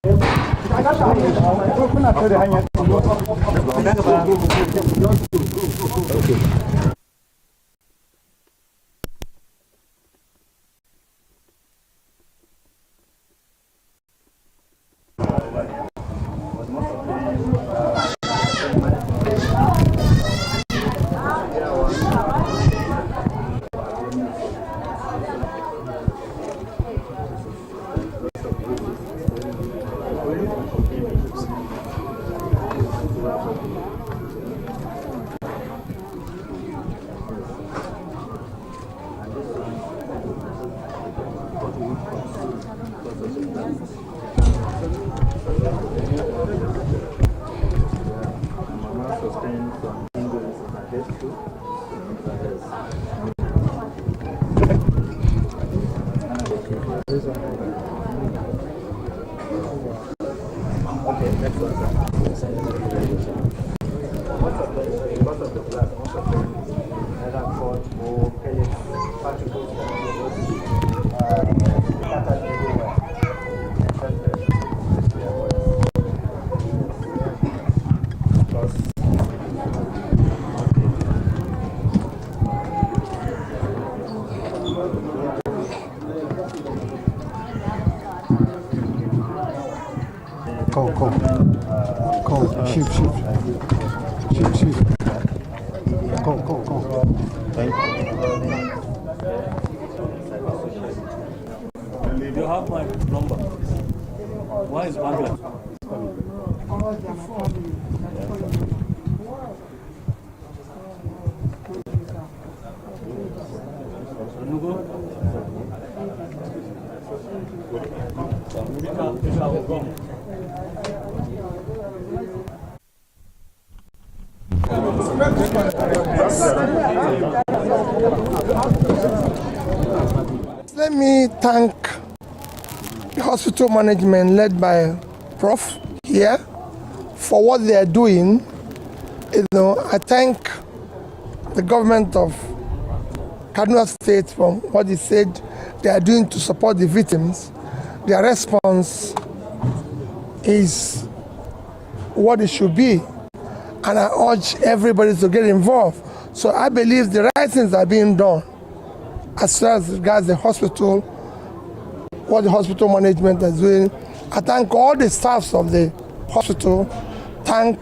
Shoot. Go. Thank you. You have my number. Why is Bangla? Let me thank the hospital management led by Prof here for what they are doing. I thank the government of Kaduna State for what he said they are doing to support the victims. Their response is what it should be, and I urge everybody to get involved. So I believe the right things are being done as far as regards the hospital, what the hospital management is doing. I thank all the staffs of the hospital, thank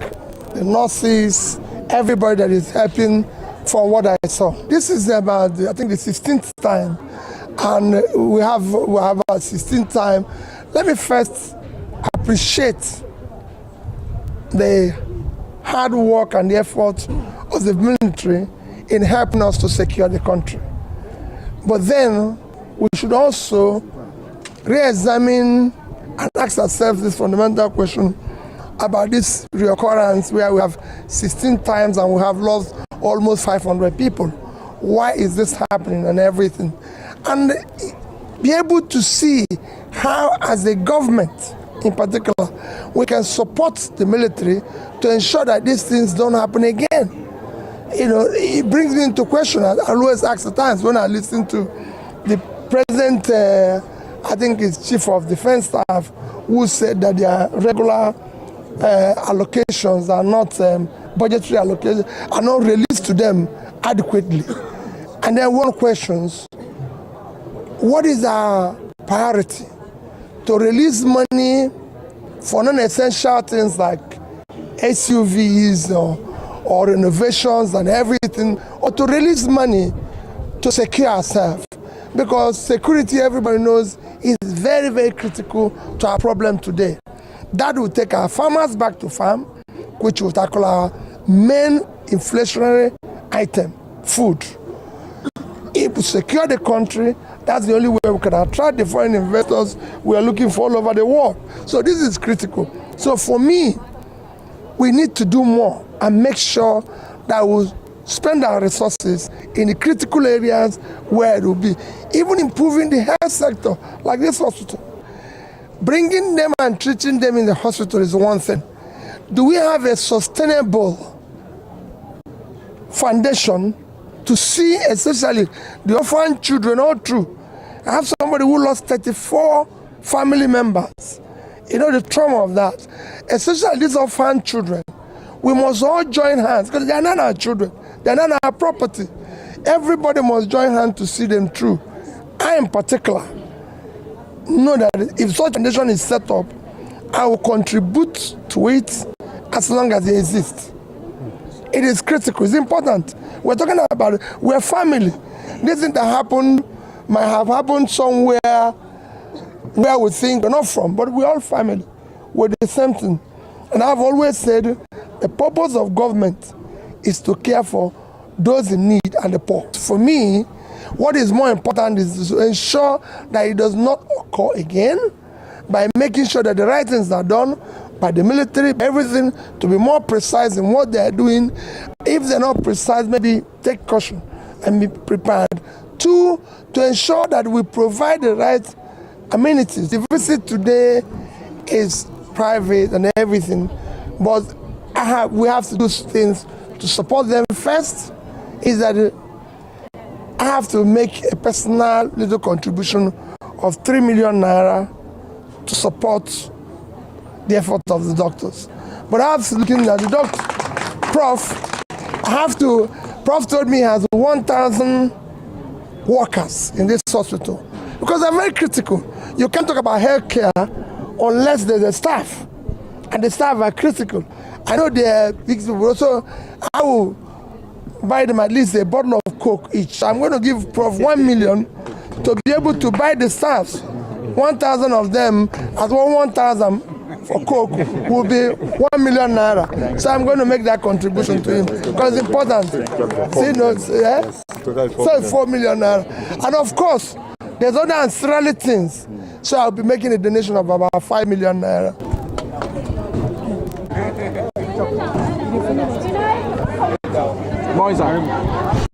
the nurses, everybody that is helping from what I saw. This is about, I think, the 16th time, and we have our 16th time. Let me first appreciate the hard work and the effort of the military in helping us to secure the country. But then we should also re-examine and ask ourselves this fundamental question about this reoccurrence where we have 16 times and we have lost almost 500 people. Why is this happening and everything? And be able to see how, as a government in particular, we can support the military to ensure that these things don't happen again. It brings me into question. I always ask at times when I listen to the present, I think it's Chief of Defense Staff, who said that their regular allocations are not, budgetary allocations, are not released to them adequately. And then one questions, what is our priority? To release money for non-essential things like SUVs or renovations and everything, or to release money to secure ourselves? Because security, everybody knows, is very, very critical to our problem today. That will take our farmers back to farm, which will tackle our main inflationary item, food. If we secure the country, that's the only way we can attract the foreign investors we are looking for all over the world. So this is critical. So for me, we need to do more and make sure that we spend our resources in the critical areas where it will be. Even improving the health sector, like this hospital. Bringing them and treating them in the hospital is one thing. Do we have a sustainable foundation to see, especially the orphan children all through? I have somebody who lost 34 family members, You know, the trauma of that, especially these orphan children. We must all join hands because they are not our children. They are not our property. Everybody must join hands to see them through. I, in particular, know that if such a nation is set up, I will contribute to it as long as it exists. It is critical. It's important. We're talking about it. We're family. This thing that happened might have happened somewhere where we think we're not from, but we're all family. We're the same thing. And I've always said the purpose of government is to care for those in need and the poor. For me, what is more important is to ensure that it does not occur again by making sure that the right things are done by the military, everything to be more precise in what they are doing. If they're not precise, maybe take caution and be prepared. Two, to ensure that we provide the right amenities. The visit today is private and everything, but we have to do things to support them. First is that I have to make a personal little contribution of 3 million naira to support the effort of the doctors. But I have to look at the doctor. Prof told me he has 1,000 workers in this hospital because they're very critical. You can't talk about healthcare unless there's a staff, and the staff are critical. I know they are big people, so I will buy them at least a bottle of Coke each. So I'm going to give Prof 1 million to be able to buy the staffs. 1,000 of them as 1,000 for Coke will be 1 million naira. So I'm going to make that contribution to him because it's important. See, no, yeah? So it's 4 million naira. And of course, there's other ancillary things. So I'll be making a donation of about 5 million naira. Moisa.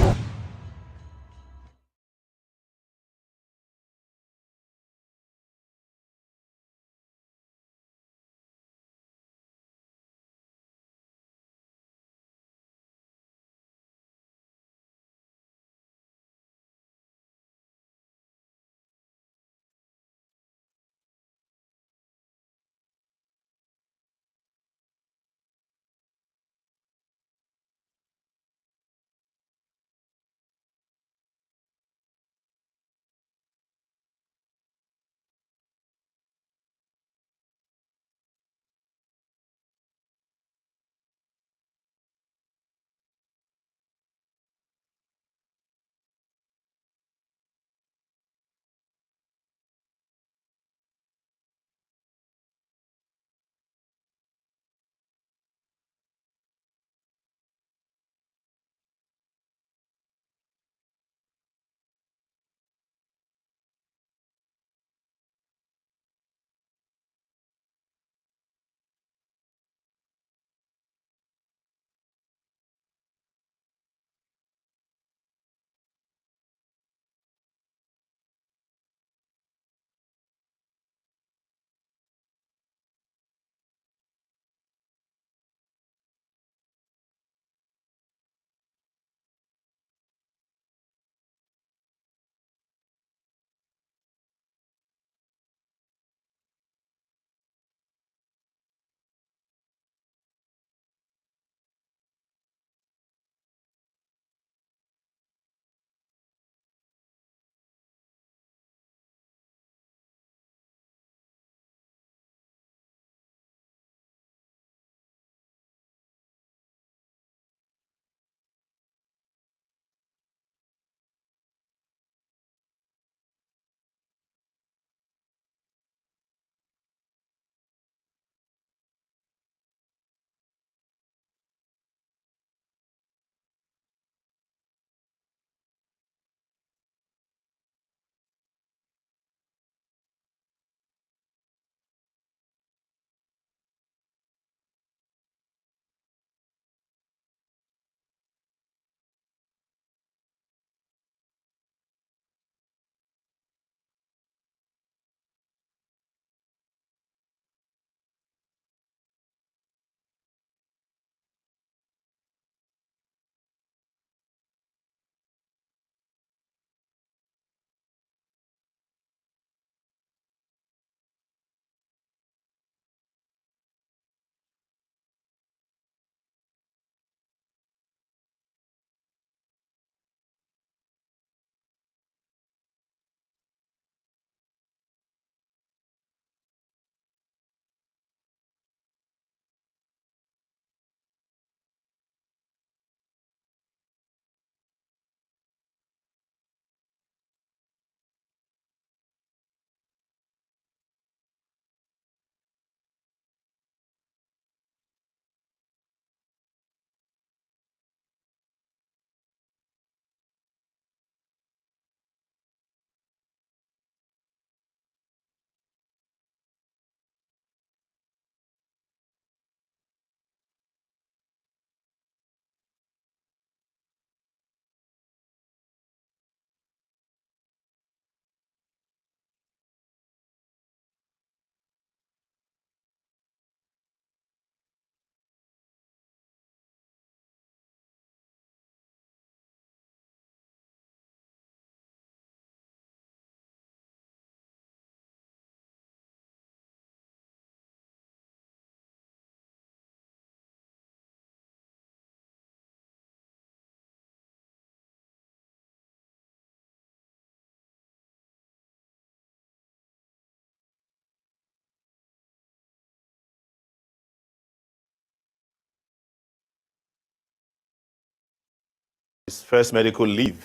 first medical leave.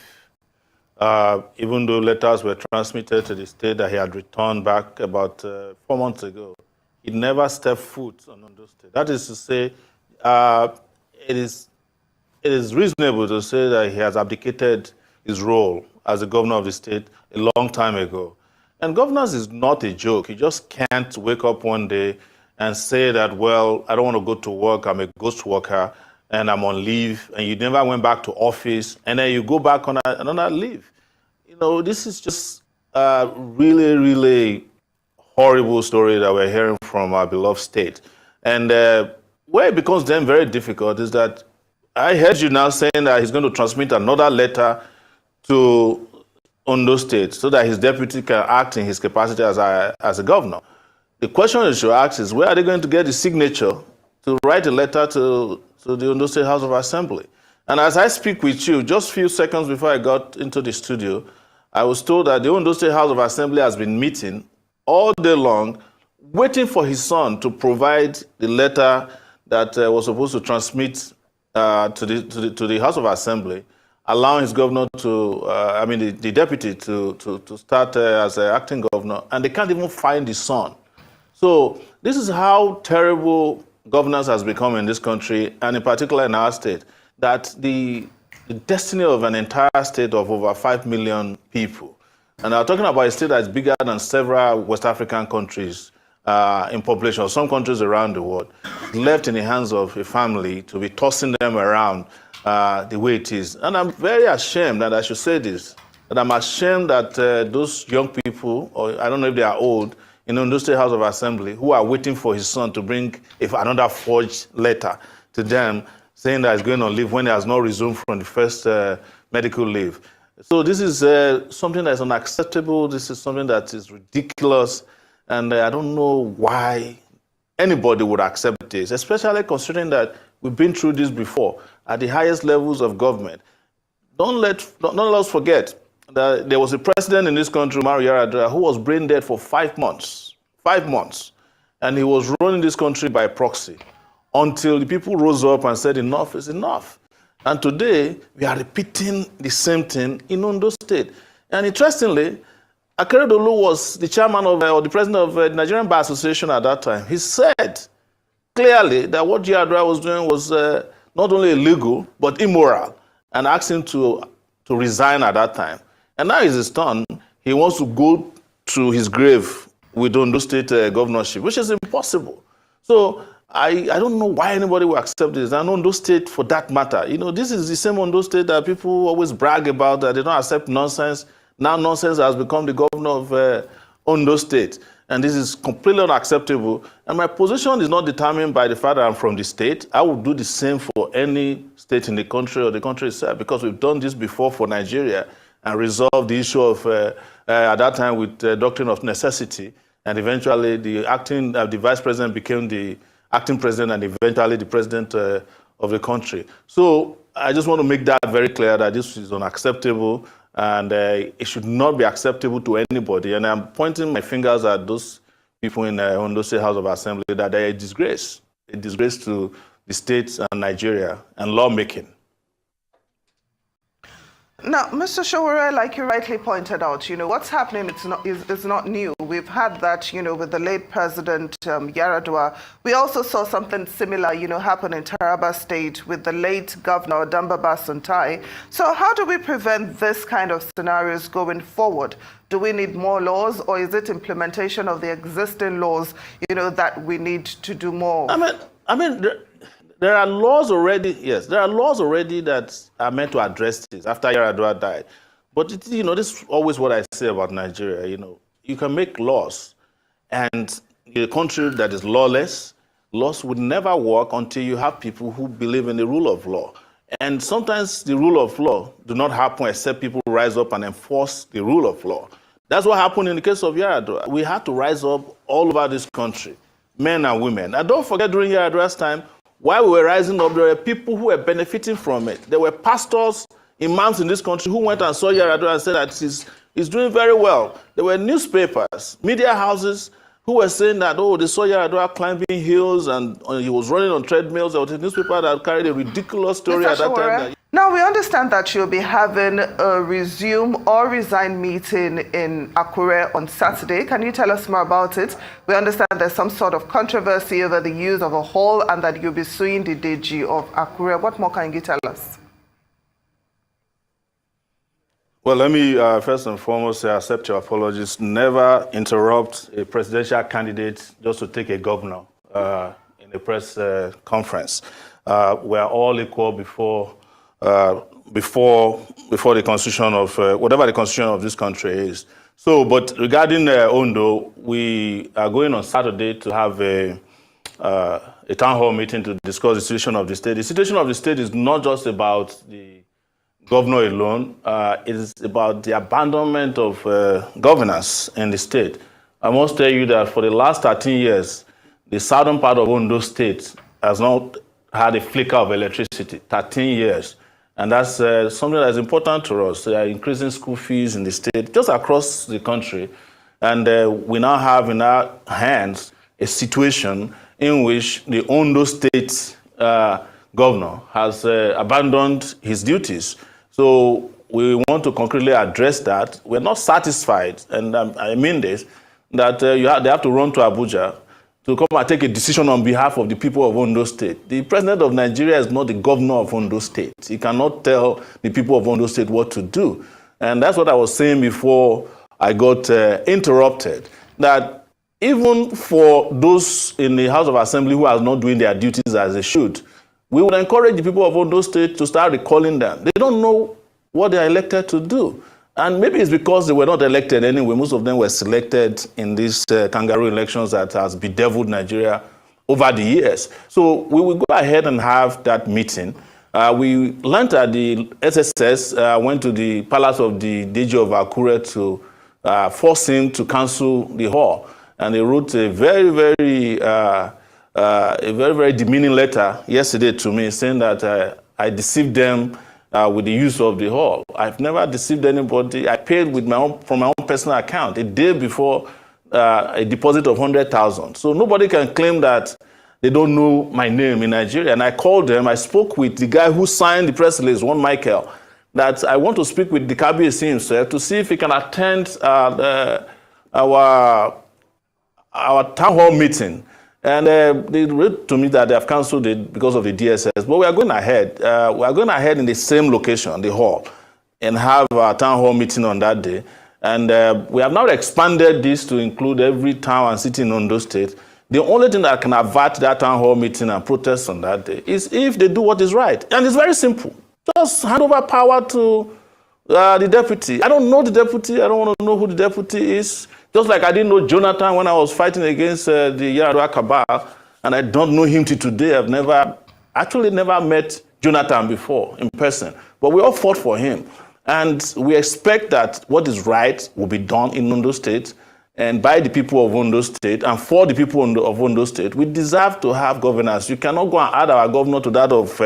Even though letters were transmitted to the state that he had returned back about 4 months ago, he never stepped foot on Ondo State. That is to say, it is reasonable to say that he has abdicated his role as the governor of the state a long time ago. And governance is not a joke. You just can't wake up one day and say that, well, I don't want to go to work, I'm a ghost worker, and I'm on leave, and you never went back to office, and then you go back on another leave. You know, this is just a really, really horrible story that we're hearing from our beloved state. And where it becomes then very difficult is that I heard you now saying that he's going to transmit another letter to Ondo State so that his deputy can act in his capacity as a governor. The question you should ask is, where are they going to get the signature to write a letter to the Ondo State House of Assembly? And as I speak with you, just a few seconds before I got into the studio, I was told that the Ondo State House of Assembly has been meeting all day long, waiting for his son to provide the letter that was supposed to transmit to the House of Assembly, allowing his governor to, the deputy to start as an acting governor, and they can't even find his son. So this is how terrible governance has become in this country, and in particular in our state, that the destiny of an entire state of over 5 million people, and I'm talking about a state that's bigger than several West African countries in population, some countries around the world, left in the hands of a family to be tossing them around the way it is. And I'm very ashamed, and I should say this, that I'm ashamed that those young people, or I don't know if they are old, in the Ondo State House of Assembly, who are waiting for his son to bring another forged letter to them, saying that he's going on leave when he has not resumed from the first medical leave. So this is something that is unacceptable. This is something that is ridiculous. And I don't know why anybody would accept this, especially considering that we've been through this before at the highest levels of government. Don't let us forget that there was a president in this country, Umaru Yar'Adua, who was brain dead for 5 months. 5 months. And he was running this country by proxy until the people rose up and said enough is enough. And today, we are repeating the same thing in Ondo State. And interestingly, Akeredolu was the chairman of, or the president of the Nigerian Bar Association at that time. He said clearly that what Yar'Adua was doing was not only illegal, but immoral, and asked him to resign at that time. And now he's his turn. He wants to go to his grave with Ondo State governorship, which is impossible. So I don't know why anybody will accept this. And Ondo State, for that matter, you know, this is the same Ondo State that people always brag about, that they don't accept nonsense. Now nonsense has become the governor of Ondo State. And this is completely unacceptable. And my position is not determined by the fact that I'm from the state. I would do the same for any state in the country or the country itself, because we've done this before for Nigeria and resolved the issue of, at that time, with the doctrine of necessity. And eventually the vice president became the acting president and eventually the president of the country. So I just want to make that very clear that this is unacceptable, and it should not be acceptable to anybody. And I'm pointing my fingers at those people in Ondo State House of Assembly, that they're a disgrace to the states and Nigeria and lawmaking. Now, Mr. Showore, like you rightly pointed out, you know, what's happening is not new. We've had that, you know, with the late President Yar'Adua. We also saw something similar, you know, happen in Taraba State with the late Governor Dambaba Suntai. So how do we prevent this kind of scenarios going forward? Do we need more laws, or is it implementation of the existing laws, you know, that we need to do more? I mean, there are laws already, yes, there are laws already that are meant to address this after Yar'Adua died. But, you know, this is always what I say about Nigeria, you know. You can make laws, and in a country that is lawless, laws would never work until you have people who believe in the rule of law. And sometimes the rule of law do not happen except people rise up and enforce the rule of law. That's what happened in the case of Yar'Adua. We had to rise up all over this country, men and women. And don't forget, during Yar'Adua's time, while we were rising up, there were people who were benefiting from it. There were pastors, imams in this country who went and saw Yar'Adua and said that he's doing very well. There were newspapers, media houses who were saying that, oh, they saw Yar'Adua climbing hills and he was running on treadmills. There was a newspaper that carried a ridiculous story at that time. Now, we understand that you'll be having a resume or resign meeting in Akure on Saturday. Can you tell us more about it? We understand there's some sort of controversy over the use of a hall and that you'll be suing the DG of Akure. What more can you tell us? Well, let me first and foremost say, accept your apologies. Never interrupt a presidential candidate just to take a governor in a press conference. We're all equal before the constitution of whatever the constitution of this country is. So, but regarding Ondo, we are going on Saturday to have a town hall meeting to discuss the situation of the state. The situation of the state is not just about the governor alone. It is about the abandonment of governance in the state. I must tell you that for the last 13 years, the southern part of Ondo State has not had a flicker of electricity, 13 years. And that's something that's important to us. They are increasing school fees in the state, just across the country. And we now have in our hands a situation in which the Ondo State governor has abandoned his duties. So we want to concretely address that. We're not satisfied, and I mean this, that they have to run to Abuja to come and take a decision on behalf of the people of Ondo State. The president of Nigeria is not the governor of Ondo State. He cannot tell the people of Ondo State what to do. And that's what I was saying before I got interrupted, that even for those in the House of Assembly who are not doing their duties as they should, we would encourage the people of Ondo State to start recalling them. They don't know what they are elected to do. And maybe it's because they were not elected anyway. Most of them were selected in these kangaroo elections that has bedeviled Nigeria over the years. So we will go ahead and have that meeting. We learned at the SSS, went to the palace of the DG of Akure to force him to cancel the hall. And they wrote a very, very demeaning letter yesterday to me saying that I deceived them with the use of the hall. I've never deceived anybody. I paid with from my own personal account a day before a deposit of 100,000. So nobody can claim that they don't know my name in Nigeria. And I called them. I spoke with the guy who signed the press release, one Michael, that I want to speak with the KBC himself to see if he can attend our town hall meeting. And they wrote to me that they have cancelled it because of the DSS. But we are going ahead. We are going ahead in the same location, the hall, and have a town hall meeting on that day. And we have now expanded this to include every town and city in Ondo State. The only thing that can avert that town hall meeting and protest on that day is if they do what is right. And it's very simple. Just hand over power to the deputy. I don't know the deputy. I don't want to know who the deputy is. Just like I didn't know Jonathan when I was fighting against the Yaradua cabal, and I don't know him till today. I've never met Jonathan before in person, but we all fought for him. And we expect that what is right will be done in Ondo State and by the people of Ondo State and for the people of Ondo State. We deserve to have governance. You cannot go and add our governor to that of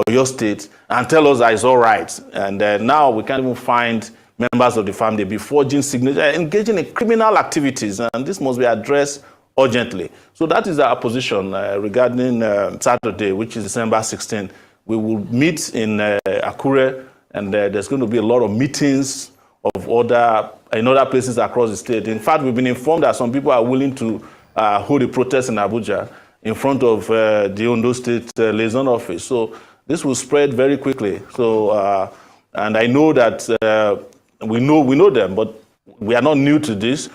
your state and tell us that it's all right. And now we can't even find members of the family be forging signatures, engaging in criminal activities, and this must be addressed urgently. So that is our position regarding Saturday, which is December 16th. We will meet in Akure, and there's going to be a lot of meetings in other places across the state. In fact, we've been informed that some people are willing to hold a protest in Abuja in front of the Ondo State liaison office. So this will spread very quickly. So, and I know that we know them, but we are not new to this.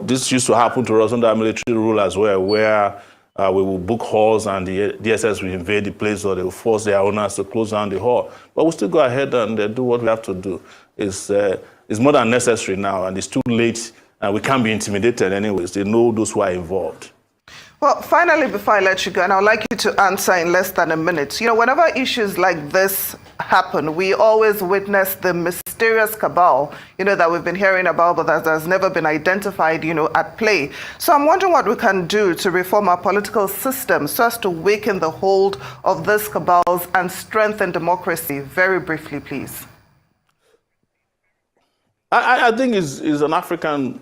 This used to happen to us under military rule as well, where we will book halls and the DSS will invade the place, or they will force their owners to close down the hall. But we'll still go ahead and do what we have to do. It's more than necessary now, and it's too late, and we can't be intimidated anyways. They know those who are involved. Well, finally, before I let you go, and I'd like you to answer in less than a minute, whenever issues like this happen, we always witness the mysterious cabal, that we've been hearing about, but that has never been identified, at play. So I'm wondering what we can do to reform our political system so as to weaken the hold of these cabals and strengthen democracy. Very briefly, please. I think it's an African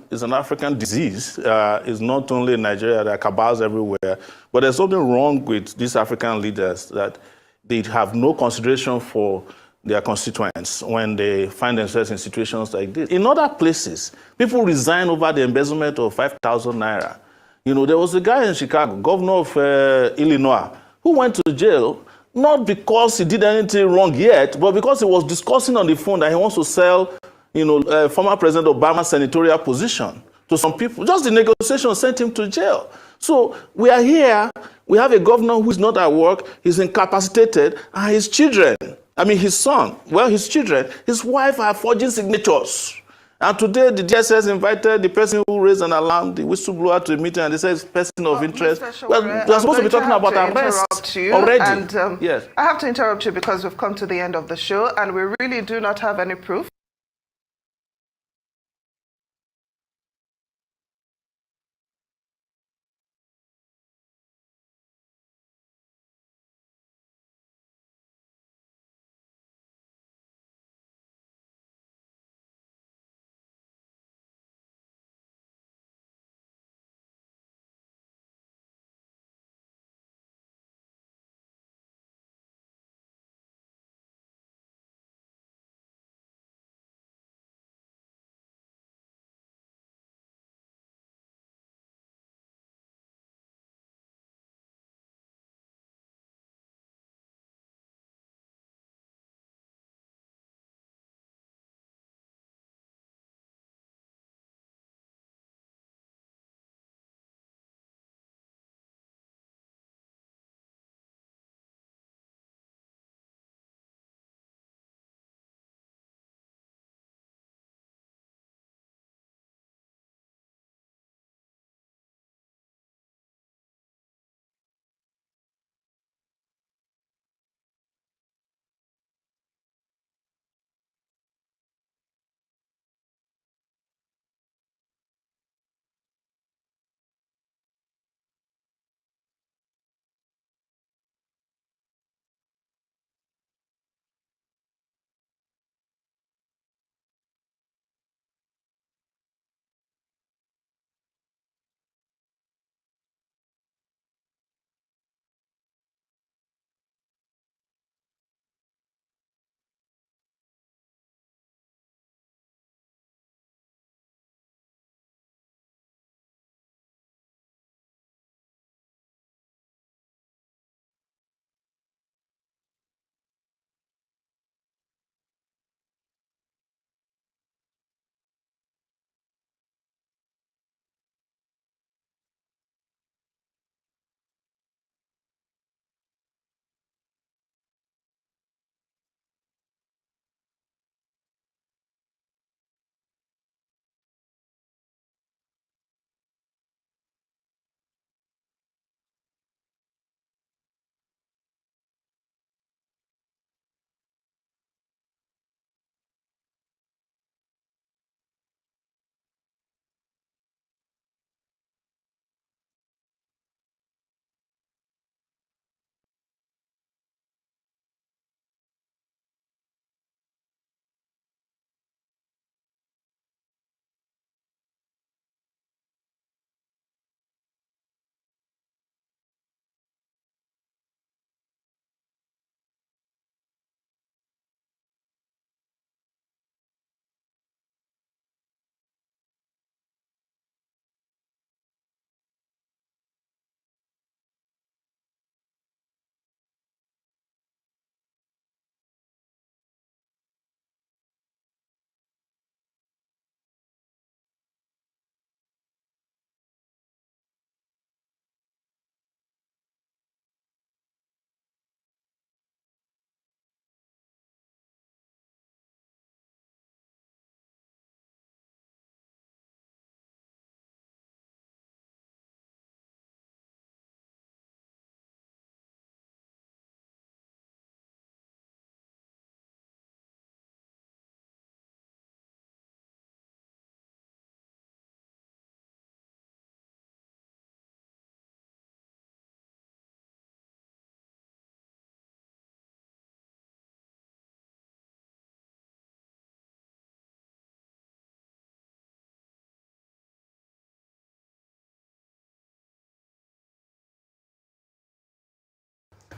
disease. It's not only in Nigeria, there are cabals everywhere. But there's something wrong with these African leaders, that they have no consideration for their constituents when they find themselves in situations like this. In other places, people resign over the embezzlement of 5,000 naira. You know, there was a guy in Chicago, governor of Illinois, who went to jail not because he did anything wrong yet, but because he was discussing on the phone that he wants to sell, you know, former President Obama's senatorial position to some people. Just the negotiation sent him to jail. So we are here, we have a governor who is not at work, he's incapacitated, and his children, I mean his son, well, his children, his wife are forging signatures. And today the DSS invited the person who raised an alarm, the whistleblower, to a meeting, and they said it's person of interest. Well, we're supposed to be talking about arrests already. And yes. I have to interrupt you because we've come to the end of the show, and we really do not have any proof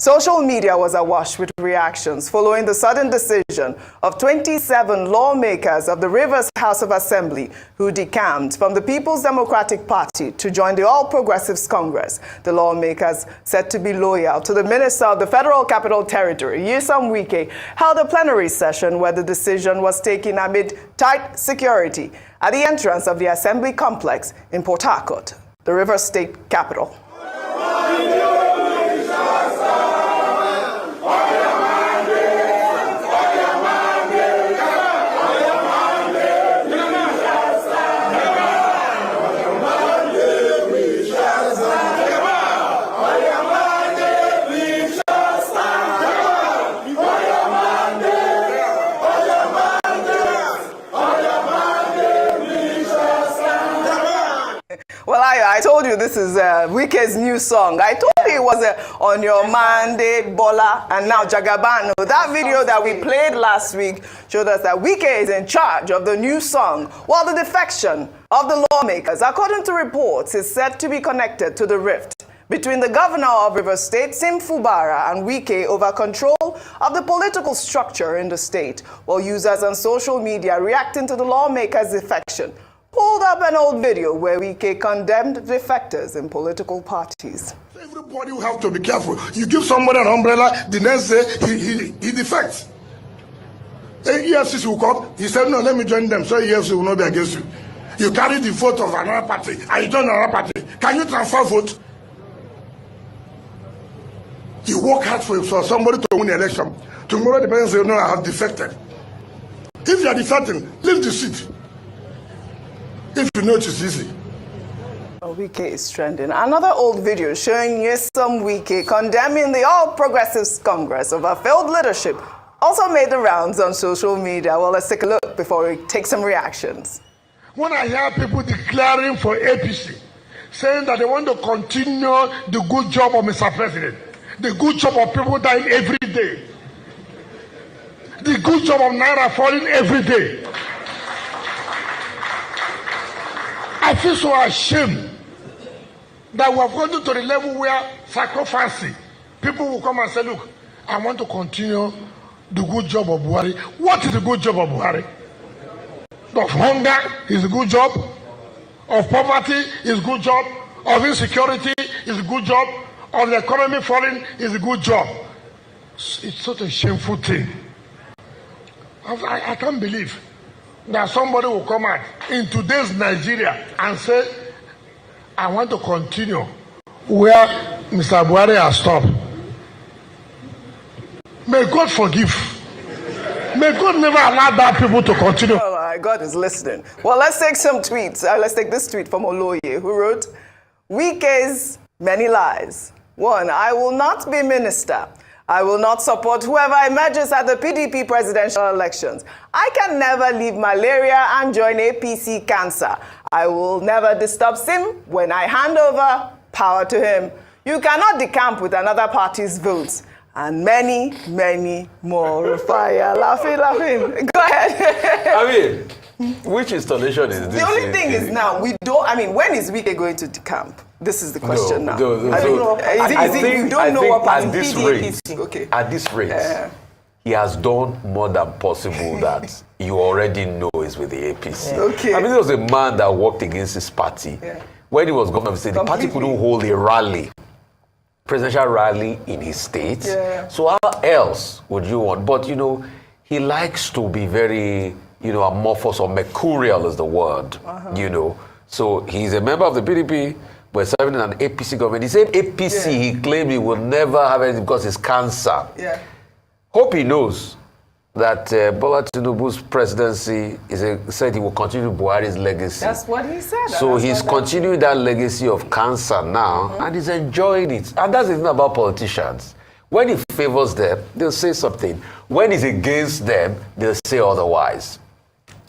Social media was awash with reactions following the sudden decision of 27 lawmakers of the Rivers House of Assembly who decamped from the People's Democratic Party to join the All Progressives Congress. The lawmakers, said to be loyal to the Minister of the Federal Capital Territory, Wike, held a plenary session where the decision was taken amid tight security at the entrance of the Assembly complex in Port Harcourt, the Rivers State capital. Well, I told you this is Wike's new song. I told you it was On Your Monday, Bola, and now Jagabano. That video that we played last week showed us that Wike is in charge of the new song, while the defection of the lawmakers, according to reports, is said to be connected to the rift between the governor of Rivers State, Fubara, and Wike over control of the political structure in the state, while users on social media reacting to the lawmakers' defection pulled up an old video where Wike condemned defectors in political parties. Everybody will have to be careful. You give somebody an umbrella, the next day he defects. EFCC will come, he said, no, let me join them, so EFCC will not be against you. You carry the vote of another party, and you join another party. Can you transfer vote? You work hard for somebody to win the election. Tomorrow the person say, no, I have defected. If you are defecting, leave the seat. If you know it is easy. Wike is trending. Another old video showing Nyesom Wike condemning the All Progressives Congress over failed leadership also made the rounds on social media. Well, let's take a look before we take some reactions. When I hear people declaring for APC, saying that they want to continue the good job of Mr. President, the good job of people dying every day, the good job of Naira falling every day, I feel so ashamed that we have gotten to the level where sacrificing, people will come and say, look, I want to continue the good job of Buhari. What is the good job of Buhari? Of hunger is a good job. Of poverty is a good job. Of insecurity is a good job. Of the economy falling is a good job. It's such a shameful thing. I can't believe that somebody will come out in today's Nigeria and say, I want to continue where Mr. Buhari has stopped. May God forgive. May God never allow that people to continue. Well, God is listening. Well, let's take some tweets. Let's take this tweet from Oloye, who wrote, Wike's many lies. 1, I will not be minister. I will not support whoever emerges at the PDP presidential elections. I can never leave malaria and join APC cancer. I will never disturb Sim when I hand over power to him. You cannot decamp with another party's votes. And many, many more. Fire, laughing. Go ahead. I mean, which installation is this? The only thing is now, when is Wike going to decamp? This is the question now. I don't know. I think you don't know what party PDP. Okay. At this rate, he has done more than possible that you already know is with the APC. Okay. I mean, there was a man that worked against his party. When he was governor of the state, the party couldn't hold a rally, presidential rally in his state. So how else would you want? But, you know, he likes to be very, you know, amorphous or mercurial is the word, you know. So he's a member of the PDP, but serving in an APC government. The same APC he claimed he will never have anything because it's cancer. Hope he knows that Bola Tinubu's presidency said he will continue Buhari's legacy. That's what he said. So he's continuing that legacy of cancer now, and he's enjoying it. And that's the thing about politicians. When he favors them, they'll say something. When he's against them, they'll say otherwise.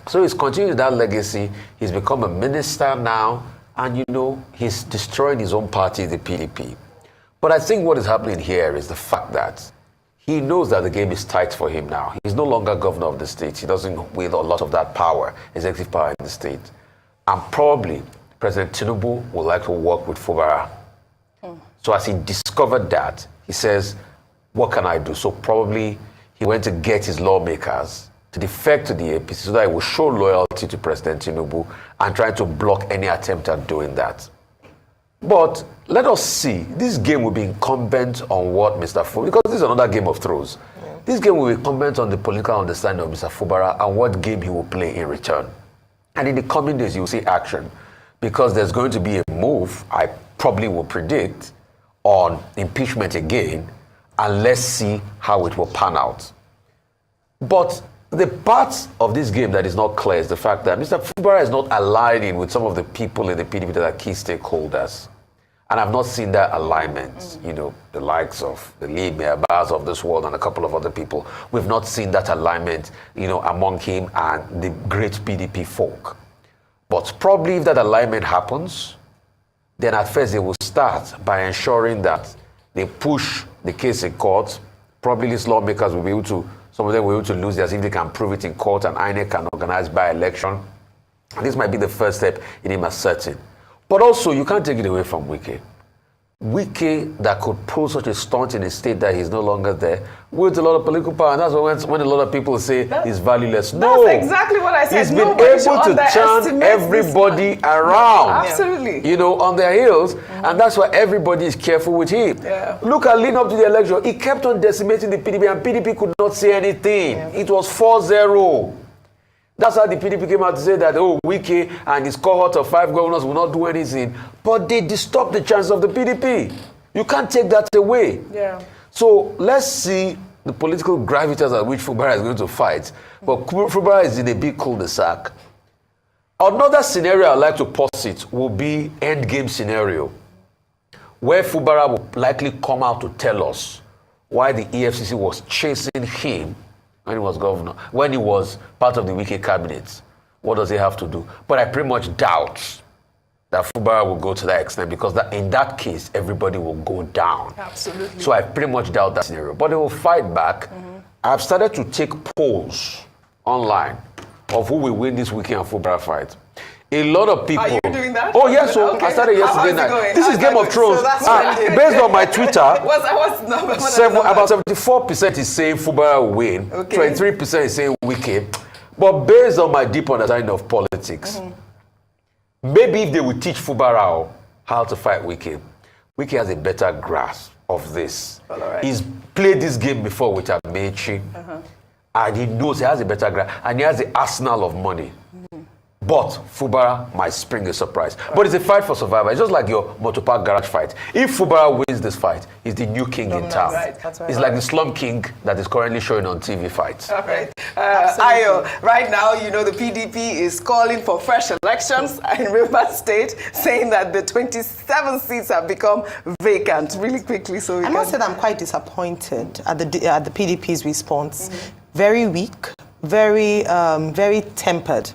So he's continuing that legacy. He's become a minister now, and you know, he's destroying his own party, the PDP. But I think what is happening here is the fact that he knows that the game is tight for him now. He's no longer governor of the state. He doesn't wield a lot of that power, executive power in the state. And probably President Tinubu would like to work with Fubara. So as he discovered that, he says, what can I do? So probably he went to get his lawmakers to defect to the APC so that he will show loyalty to President Tinubu and try to block any attempt at doing that. But let us see. This game will be incumbent on what Mr. Fubara, because this is another Game of Thrones. Yeah. This game will be incumbent on the political understanding of Mr. Fubara and what game he will play in return. And in the coming days, you will see action, because there's going to be a move, I probably will predict, on impeachment again, and let's see how it will pan out. But the part of this game that is not clear is the fact that Mr. Fubara is not aligning with some of the people in the PDP that are key stakeholders. And I've not seen that alignment, you know, the likes of the Lee Mayabas of this world and a couple of other people. We've not seen that alignment, you know, among him and the great PDP folk. But probably if that alignment happens, then at first they will start by ensuring that they push the case in court. Probably these lawmakers will be able to, some of them will be able to lose theirs if they can prove it in court and INEC can organize by-election. This might be the first step in him asserting. But also, you can't take it away from Wike. Wike, that could pull such a stunt in a state that he's no longer there, wields a lot of political power, and that's when a lot of people say he's valueless. No, that's exactly what I said. He's been able to turn everybody around, absolutely, you know, on their heels, and that's why everybody is careful with him. Yeah. Look at leading up to the election, he kept on decimating the PDP, and PDP could not say anything. Yeah. It was 4-0. That's how the PDP came out to say that, oh, Wike and his cohort of 5 governors will not do anything. But they disturbed the chances of the PDP. You can't take that away. Yeah. So let's see the political gravitas at which Fubara is going to fight. But Fubara is in a big cul-de-sac. Another scenario I'd like to posit will be endgame scenario, where Fubara will likely come out to tell us why the EFCC was chasing him when he was governor, when he was part of the Wike cabinet. What does he have to do? But I pretty much doubt that Fubara will go to that extent, because that in that case, everybody will go down. Absolutely. So I pretty much doubt that scenario. But they will fight back. I've started to take polls online of who will win this Wike and Fubara fight. A lot of people. Are you doing that? Oh, yes. So okay. I started yesterday night. This is Game of Thrones. So based on my Twitter, about 74% is saying Fubara will win. Okay. 23% is saying Wike. But based on my deep understanding of politics, maybe if they would teach Fubara how to fight Wike, Wike has a better grasp of this. Right. He's played this game before with Amechi, and he knows he has a better grasp, and he has the arsenal of money. But Fubara might spring a surprise. But it's a fight for survival. It's just like your motor park garage fight. If Fubara wins this fight, he's the new king in town. Right. That's right. It's like the slum king that is currently showing on TV fights. All right. Ayo, right now, you know, the PDP is calling for fresh elections in Rivers State, saying that the 27 seats have become vacant. Really quickly, so I must say that I'm quite disappointed at the PDP's response. Very weak, very tempered.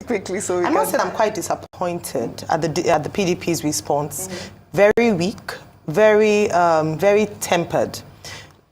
Quickly, so I must say I'm quite disappointed at the PDP's response. Very weak, very tempered.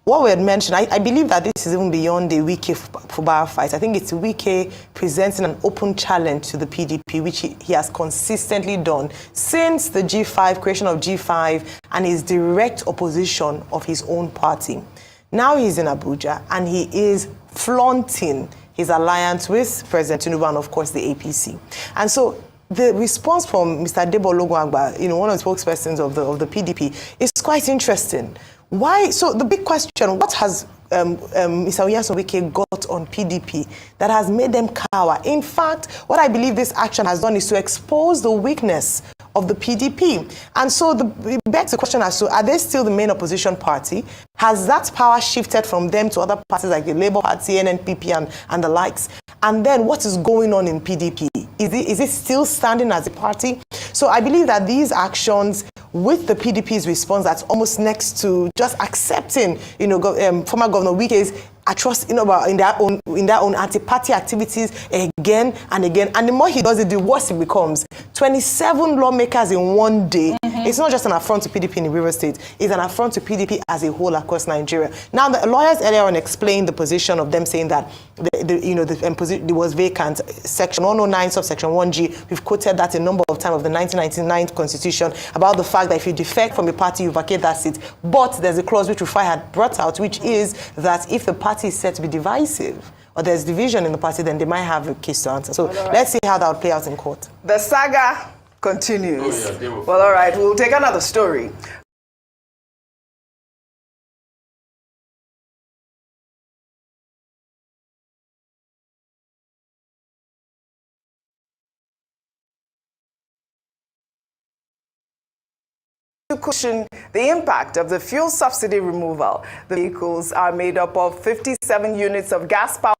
what we had mentioned, I believe that this is even beyond the Wike Fubara fight. I think it's Wike presenting an open challenge to the PDP, which he has consistently done since the G5, creation of G5, and his direct opposition of his own party. Now he's in Abuja, and he is flaunting his alliance with President Tinubu and, of course, the APC. And so the response from Mr. Debo Ologunagba, one of the spokespersons of the PDP, is quite interesting. Why? So the big question, what has Mr. Onyeson Wike got on PDP that has made them cower? In fact, what I believe this action has done is to expose the weakness of the PDP. And so it begs the question as to, are they still the main opposition party? Has that power shifted from them to other parties like the Labour Party, NNPP, and the likes? And then what is going on in PDP? Is it still standing as a party? So I believe that these actions, with the PDP's response that's almost next to just accepting, former Governor Wike's atrocity, in their own anti-party activities again and again. And the more he does it, the worse it becomes. 27 lawmakers in one day. It's not just an affront to PDP in River State. It's an affront to PDP as a whole across Nigeria. Now, the lawyers earlier on explained the position of them, saying that it was vacant. Section 109, subsection 1G. We've quoted that a number of times of the 1999 Constitution about the fact that if you defect from a party, you vacate that seat. But there's a clause which Rufai had brought out, which is that if the party is said to be divisive, or there's division in the party, then they might have a case to answer. So let's see how that would play out in court. The saga continues. Oh, yeah, well, all right, we'll take another story. To cushion the impact of the fuel subsidy removal, the vehicles are made up of 57 units of gas-powered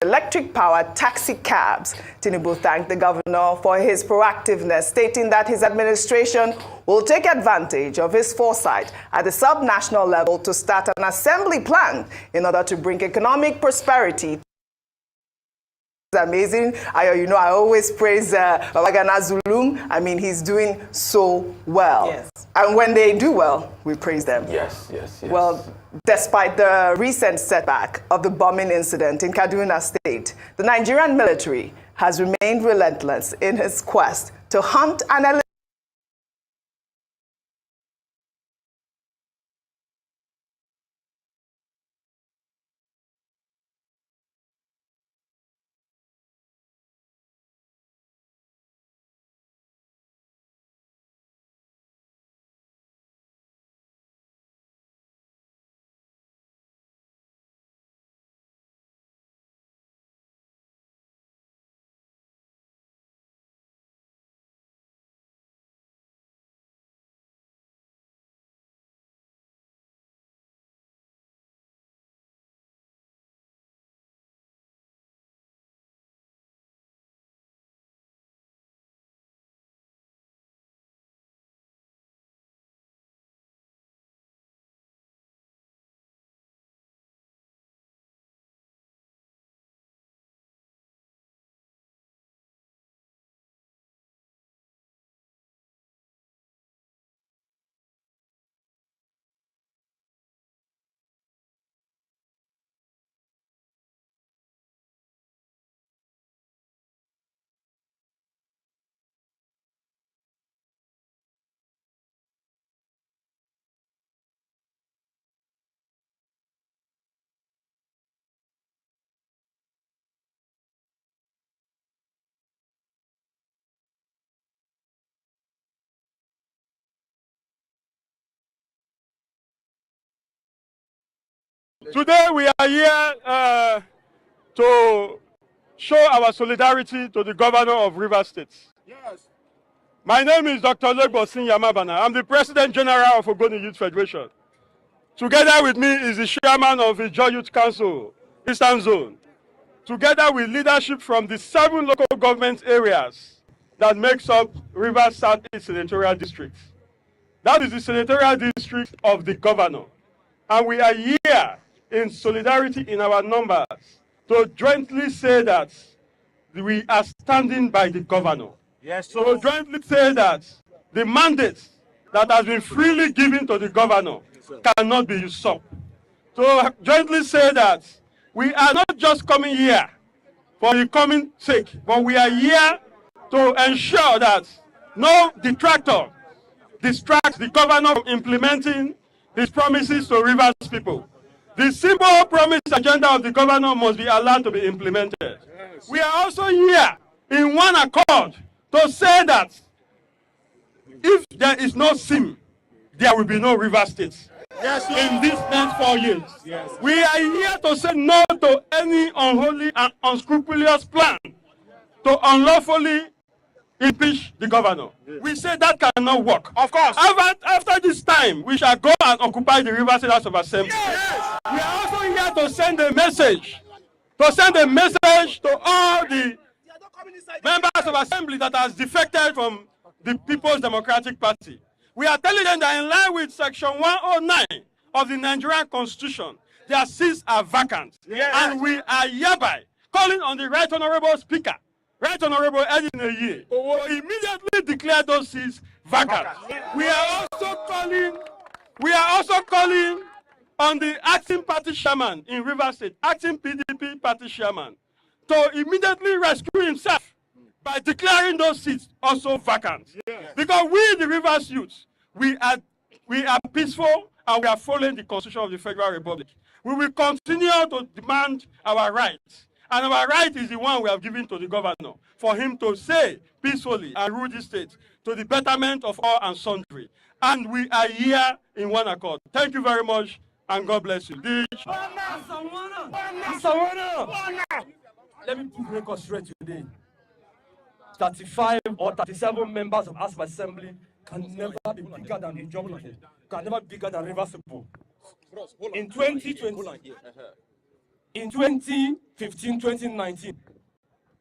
electric-powered taxi cabs. Tinubu thanked the governor for his proactiveness, stating that his administration will take advantage of his foresight at the sub-national level to start an assembly plan in order to bring economic prosperity. Amazing. I always praise Babagana Zulum. I mean, he's doing so well. Yes. And when they do well, we praise them. Yes. Well, despite the recent setback of the bombing incident in Kaduna State, the Nigerian military has remained relentless in its quest to hunt and eliminate Today we are here to show our solidarity to the governor of River State. Yes. My name is Dr. Legbosin Yamabana. I'm the President General of Ogoni Youth Federation. Together with me is the chairman of the Joy Youth Council, Eastern Zone. Together with leadership from the 7 local government areas that makes up River Southeast Senatorial District. That is the senatorial district of the governor. And we are here in solidarity in our numbers to jointly say that we are standing by the governor. Yes. So jointly say that the mandate that has been freely given to the governor cannot be usurped. So jointly say that we are not just coming here for the coming sake, but we are here to ensure that no detractor distracts the governor from implementing his promises to Rivers people. The simple promise agenda of the governor must be allowed to be implemented. Yes. We are also here in one accord to say that if there is no SIM, there will be no Rivers State. Yes, in these next 4 years. Yes. We are here to say no to any unholy and unscrupulous plan to unlawfully impeach the governor. Yes. We say that cannot work. Of course. After this time, we shall go and occupy the Rivers State House of Assembly. Yes. We are also here to send a message. To all the members of Assembly that has defected from the People's Democratic Party. We are telling them that in line with Section 109 of the Nigerian Constitution, their seats are vacant. Yes. And we are hereby calling on the Right Honorable Speaker, Right Honorable Edinoye, to immediately declare those seats vacant. We are also calling on the acting party chairman in Rivers State, acting PDP party chairman, to immediately rescue himself by declaring those seats also vacant. Yes. Because we, the Rivers youths, we are peaceful and we are following the Constitution of the Federal Republic. We will continue to demand our rights. And our right is the one we have given to the governor, for him to say peacefully and rule the state to the betterment of all and sundry. And we are here in one accord. Thank you very much, and God bless you. Let me put record straight today. 35 or 37 members of House of Assembly can never be bigger than the Geography, can never be bigger than Rivers people. In 2015, 2019,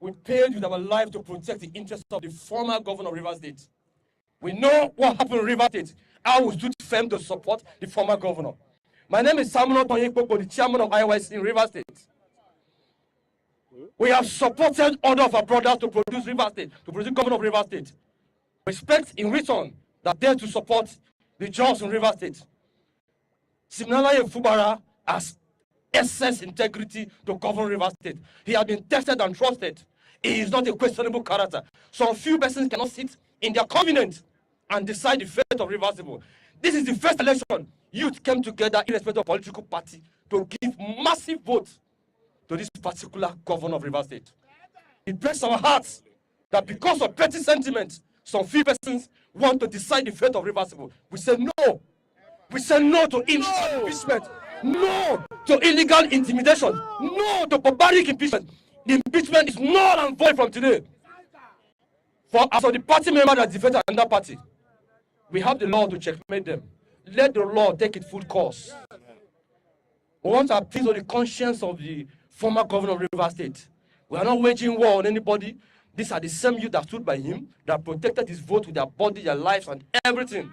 we paid with our life to protect the interests of the former governor of Rivers State. We know what happened in Rivers State. I was stood firm to support the former governor. My name is Samuel Tonyekpoko, the chairman of IYC in Rivers State. We have supported all of our brothers to produce Rivers State, to produce governor of Rivers State. We expect in return that they to support the jobs in Rivers State. Similarly, Fubara has excess integrity to govern Rivers State. He has been tested and trusted. He is not a questionable character. Some few persons cannot sit in their covenant and decide the fate of Rivers people. This is the first election youth came together, irrespective of political party, to give massive votes to this particular governor of Rivers State. It breaks our hearts that because of petty sentiments, some few persons want to decide the fate of Rivers people. We say no. We say no to impeachment. No to illegal intimidation. No to barbaric impeachment. The impeachment is null and void from today. For as of the party member that defected another party, we have the law to checkmate them. Let the law take its full course. We want to appeal to the conscience of the former governor of Rivers State. We are not waging war on anybody. These are the same youth that stood by him, that protected his vote with their body, their lives, and everything.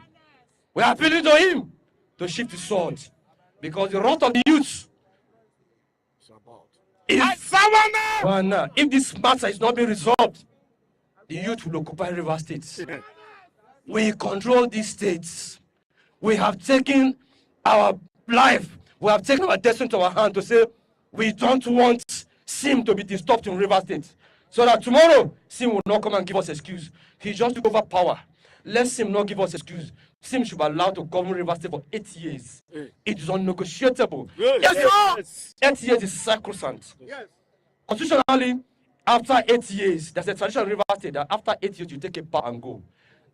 We are appealing to him to shift his sword. Because the wrath of the youth, if this matter is not being resolved, the youth will occupy Rivers State. We control these states. We have taken our life, we have taken our destiny to our hand to say, we don't want SIM to be disturbed in Rivers State. So that tomorrow, SIM will not come and give us excuse. He just took over power. Let SIM not give us excuse. SIM should be allowed to govern Rivers State for 8 years. It is unnegotiable. Yes. 8 years is sacrosanct. Yes. Constitutionally, after 8 years, there's a tradition in Rivers State that after 8 years, you take a bow and go.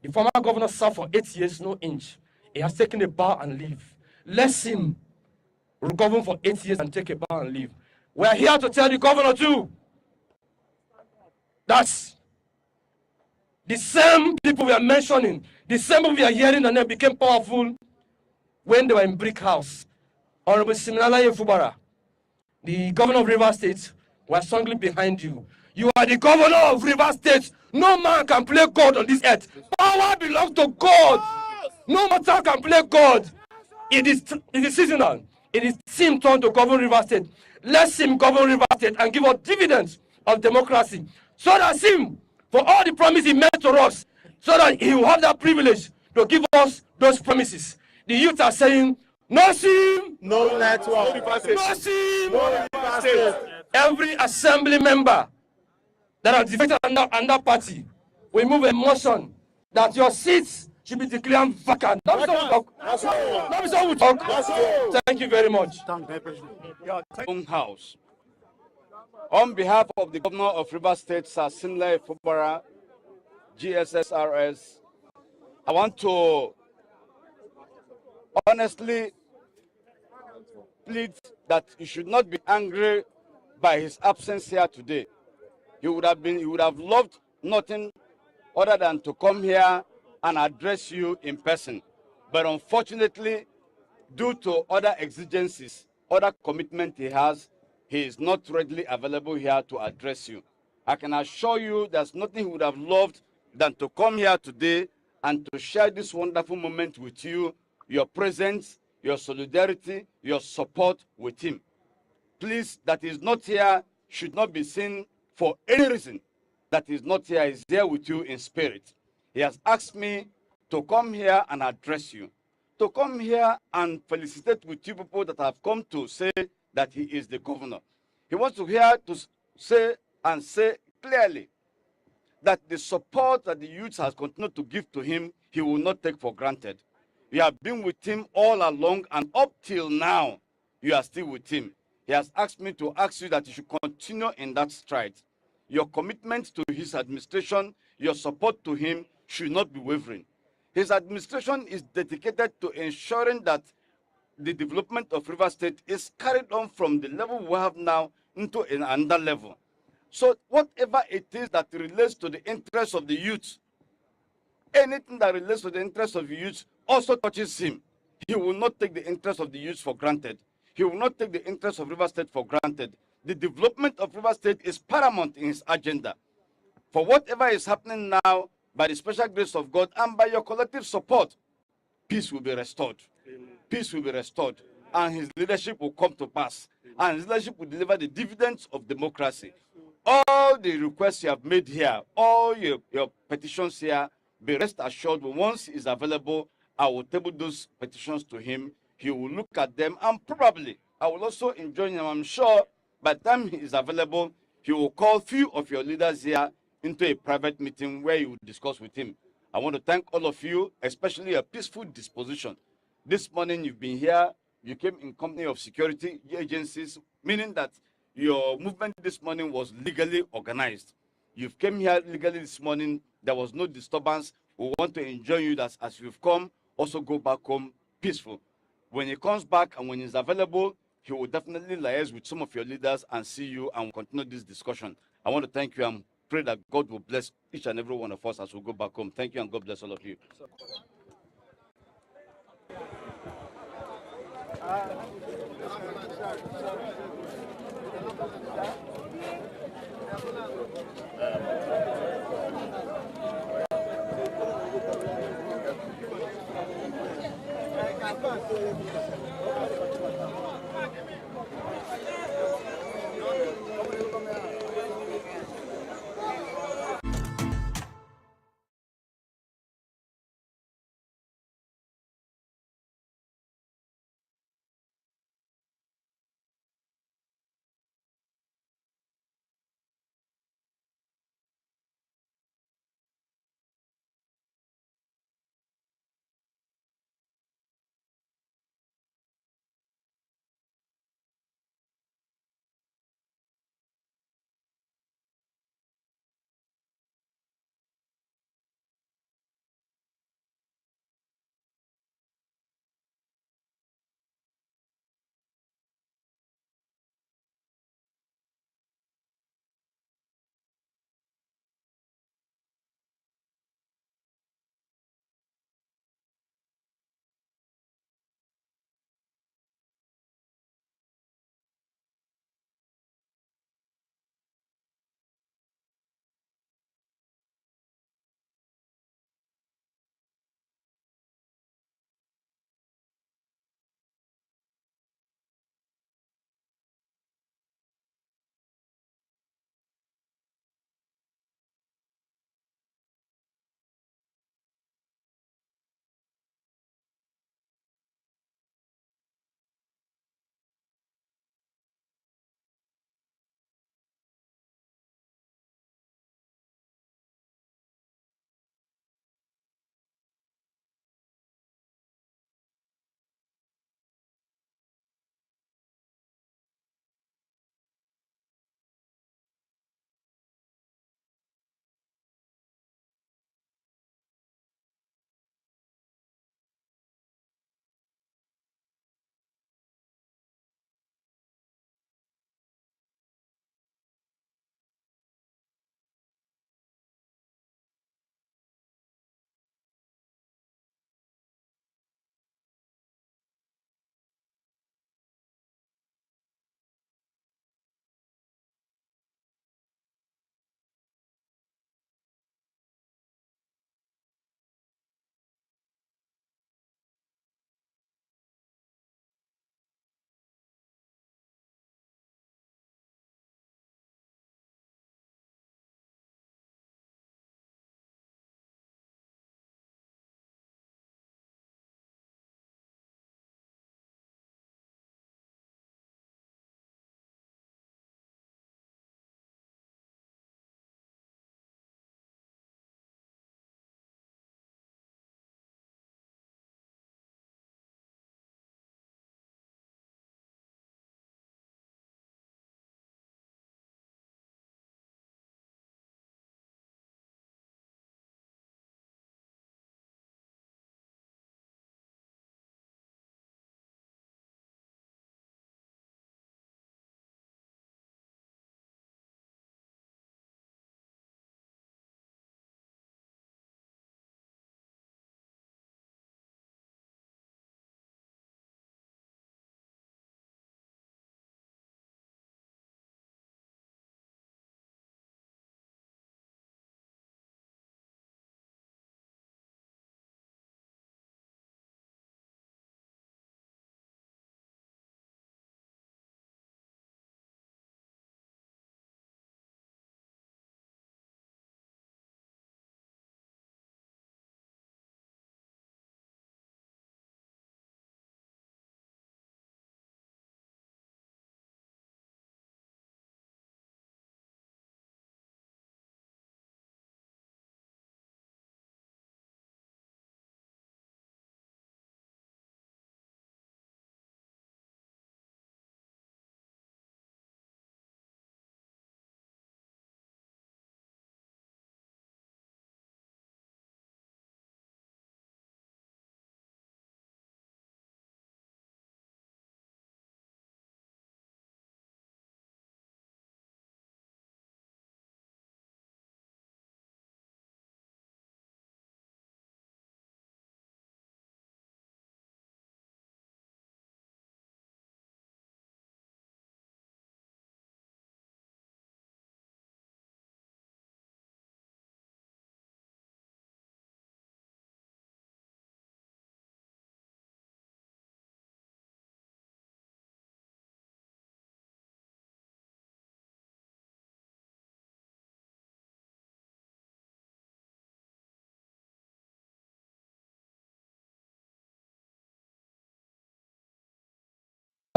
The former governor served for 8 years, no inch. He has taken a bow and leave. Let SIM govern for 8 years and take a bow and leave. We are here to tell the governor too that the same people we are mentioning, the same people we are hearing and then became powerful when they were in Brick House. Honorable Siminalayi Fubara, the governor of Rivers State, was strongly behind you. You are the governor of Rivers State. No man can play God on this earth. Power belongs to God. No matter can play God. It is seasonal. It is SIM turn to govern Rivers State. Let SIM govern Rivers State and give us dividends of democracy. So that SIM, for all the promises he made to us, so that he will have that privilege to give us those promises. The youth are saying, No SIM. No network. No SIM. No Rivers State. Every assembly member that are defected under party, we move a motion that your seats should be declared vacant. Not so we talk. Not so we talk. Thank you very much. Own house. On behalf of the Governor of Rivers State, Sir Sinle Fubara, GSSRS, I want to honestly plead that you should not be angry by his absence here today. He would have loved nothing other than to come here and address you in person. But unfortunately, due to other exigencies, other commitment he is not readily available here to address you. I can assure you there's nothing he would have loved than to come here today and to share this wonderful moment with you, your presence, your solidarity, your support with him. Please, that is not here should not be seen for any reason. That is not here, is there with you in spirit. He has asked me to come here and address you, to come here and felicitate with you people that have come to say that he is the governor. He wants to hear to say clearly that the support that the youth has continued to give to him, he will not take for granted. You have been with him all along, and up till now, you are still with him. He has asked me to ask you that you should continue in that stride. Your commitment to his administration, your support to him should not be wavering. His administration is dedicated to ensuring that the development of Rivers State is carried on from the level we have now into another level. So whatever it is that relates to the interests of the youth, anything that relates to the interests of the youth also touches him. He will not take the interests of the youth for granted. He will not take the interests of Rivers State for granted. The development of Rivers State is paramount in his agenda. For whatever is happening now, by the special grace of God and by your collective support, peace will be restored. Peace will be restored, and his leadership will come to pass, and his leadership will deliver the dividends of democracy. All the requests you have made here, all your petitions here, be rest assured, once he is available, I will table those petitions to him. He will look at them, and probably I will also enjoin him. I'm sure by the time he is available, he will call few of your leaders here into a private meeting where you will discuss with him. I want to thank all of you, especially a peaceful disposition. This morning you've been here, you came in company of security agencies, meaning that your movement this morning was legally organized. You've came here legally this morning, there was no disturbance. We want to enjoy you that as you've come, also go back home peaceful. When he comes back and when he's available, he will definitely liaise with some of your leaders and see you and continue this discussion. I want to thank you and pray that God will bless each and every one of us as we go back home. Thank you and God bless all of you.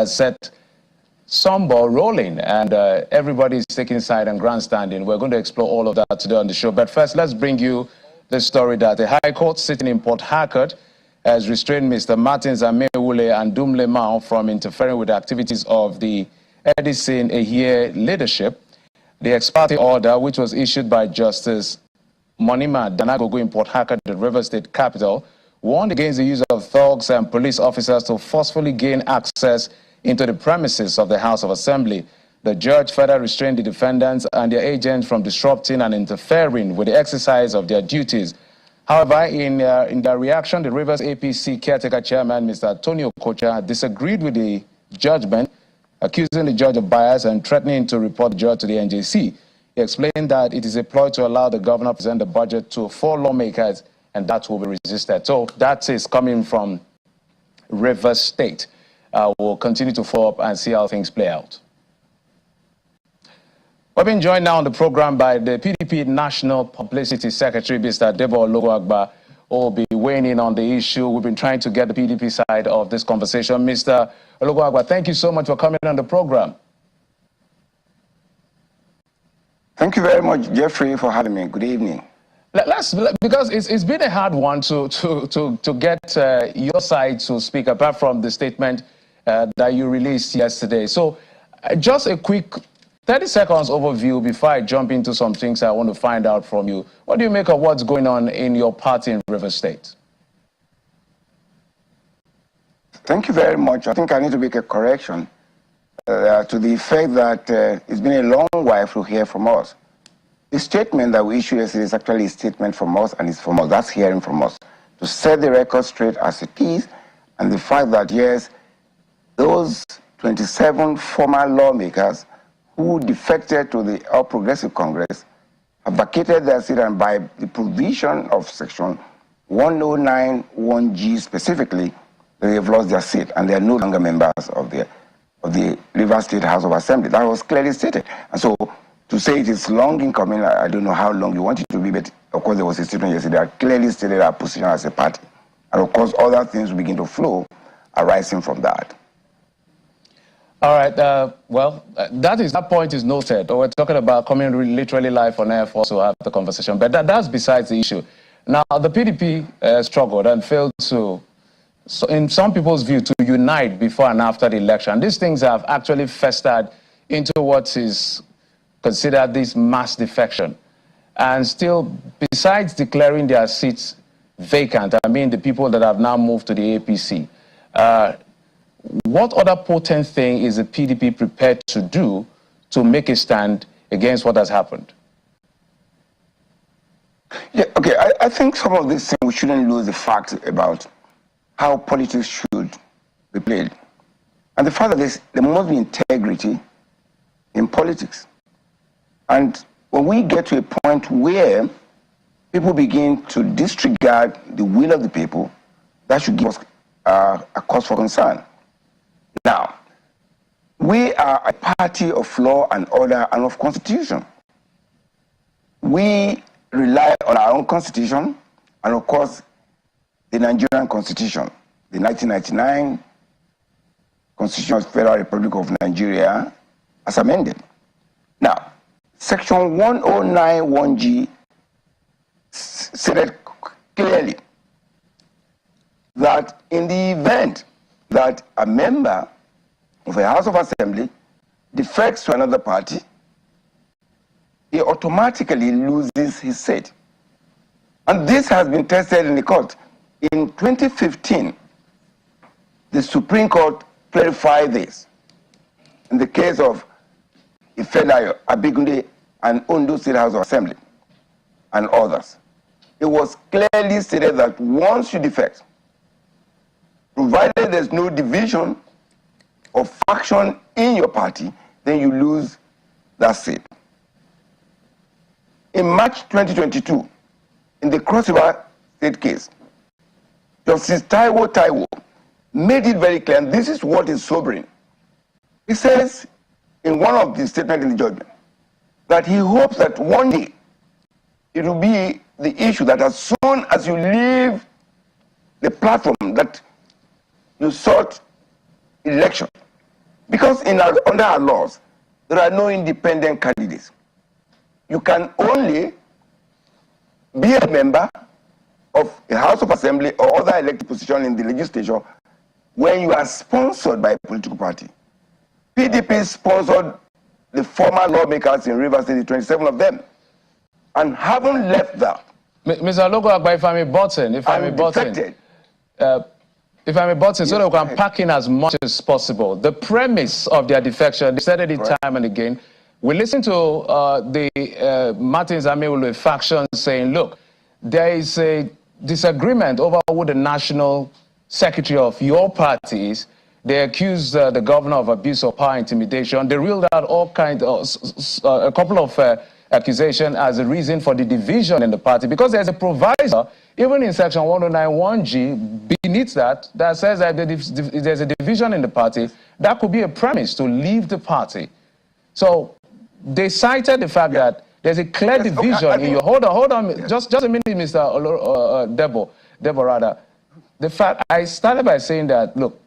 has set some ball rolling, and everybody is taking side and grandstanding. We're going to explore all of that today on the show. But first, let's bring you the story that the High Court sitting in Port Harcourt has restrained Mr. Martins Amewule and Dumle Mao from interfering with the activities of the Edison Ehie leadership. The ex-parte order, which was issued by Justice Monima Danagogo in Port Harcourt, the River State capital, warned against the use of thugs and police officers to forcefully gain access into the premises of the House of Assembly. The judge further restrained the defendants and their agents from disrupting and interfering with the exercise of their duties. However, in their reaction, the Rivers APC caretaker chairman, Mr. Antonio Kocha, disagreed with the judgment, accusing the judge of bias and threatening to report the judge to the NJC. He explained that it is a ploy to allow the governor to present the budget to 4 lawmakers, and that will be resisted. So that is coming from Rivers State. We'll continue to follow up and see how things play out. We've been joined now on the program by the PDP National Publicity Secretary, Mr. Debo Ologoagba, who will be weighing in on the issue. We've been trying to get the PDP side of this conversation. Mr. Ologoagba, thank you so much for coming on the program. Thank you very much, Jeffrey, for having me. Good evening. Because it's been a hard one to get your side to speak, apart from the statement that you released yesterday. So just a quick 30 seconds overview before I jump into some things I want to find out from you. What do you make of what's going on in your party in Rivers State? Thank you very much. I think I need to make a correction to the effect that it's been a long while to hear from us. The statement that we issued yesterday is actually a statement from us, and it's from us. That's hearing from us. To set the record straight as it is, and the fact that, yes, those 27 former lawmakers who defected to the All Progressive Congress have vacated their seat, and by the provision of Section 1091G specifically, they have lost their seat, and they are no longer members of the Rivers State House of Assembly. That was clearly stated. And so to say it is long in coming, I don't know how long you want it to be, but of course there was a statement yesterday that clearly stated our position as a party. And of course other things will begin to flow arising from that. All right, that point is noted. We're talking about coming literally live on air for us to have the conversation, but that's besides the issue. Now, the PDP struggled and failed to, in some people's view, to unite before and after the election. These things have actually festered into what is considered this mass defection. And still, besides declaring their seats vacant, I mean the people that have now moved to the APC, what other potent thing is the PDP prepared to do to make a stand against what has happened? Yeah, okay, I think some of these things, we shouldn't lose the fact about how politics should be played. And the fact that there must be integrity in politics. And when we get to a point where people begin to disregard the will of the people, that should give us a cause for concern. Now, we are a party of law and order and of constitution. We rely on our own constitution and, of course, the Nigerian constitution, the 1999 Constitution of the Federal Republic of Nigeria, as amended. Now, Section 1091G stated clearly that in the event that a member of a House of Assembly defects to another party, he automatically loses his seat. And this has been tested in the court. In 2015, the Supreme Court clarified this. In the case of Ifedayo, Abigunde, and Ondo State House of Assembly, and others, it was clearly stated that once you defect, provided there's no division or faction in your party, then you lose that seat. In March 2022, in the Cross River State case, Justice Taiwo made it very clear, and this is what is sobering. He says in one of the statements in the judgment that he hopes that one day it will be the issue that as soon as you leave the platform that you sought election, Because under our laws, there are no independent candidates. You can only be a member of a House of Assembly or other elected position in the legislature when you are sponsored by a political party. PDP sponsored the former lawmakers in Rivers State, 27 of them, and haven't left that. Mr. Logo, if I may button, so that we can pack in as much as possible. The premise of their defection, they said it time and again. We listened to the Martins Amewule faction saying, look, there is a disagreement over who the national secretary of your party is. They accused the governor of abuse of power, intimidation. They reeled out all kinds of, a couple of accusations as a reason for the division in the party, because there's a proviso, even in section 109(1)(g), beneath that says that if there's a division in the party, that could be a premise to leave the party. So they cited the fact that there's a clear division in your... Hold on, just a minute, Mr. Deborah. The fact, I started by saying that, look,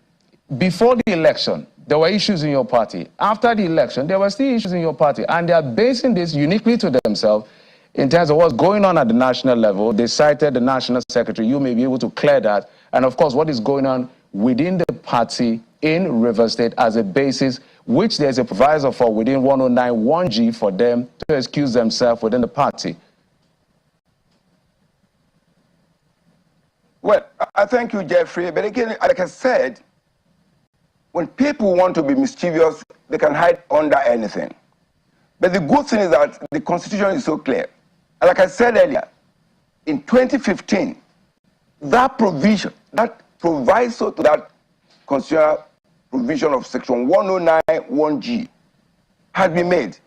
before the election, there were issues in your party. After the election, there were still issues in your party. And they are basing this uniquely to themselves in terms of what's going on at the national level. They cited the national secretary. You may be able to clear that. And of course, what is going on within the party in Rivers State as a basis, which there's a proviso for within 109(1)(g) for them to excuse themselves within the party. Well, I thank you, Jeffrey. But again, like I said, when people want to be mischievous, they can hide under anything. But the good thing is that the Constitution is so clear. And like I said earlier, in 2015, that provision, that proviso to that constitutional provision of section 109(1)(g) had been made.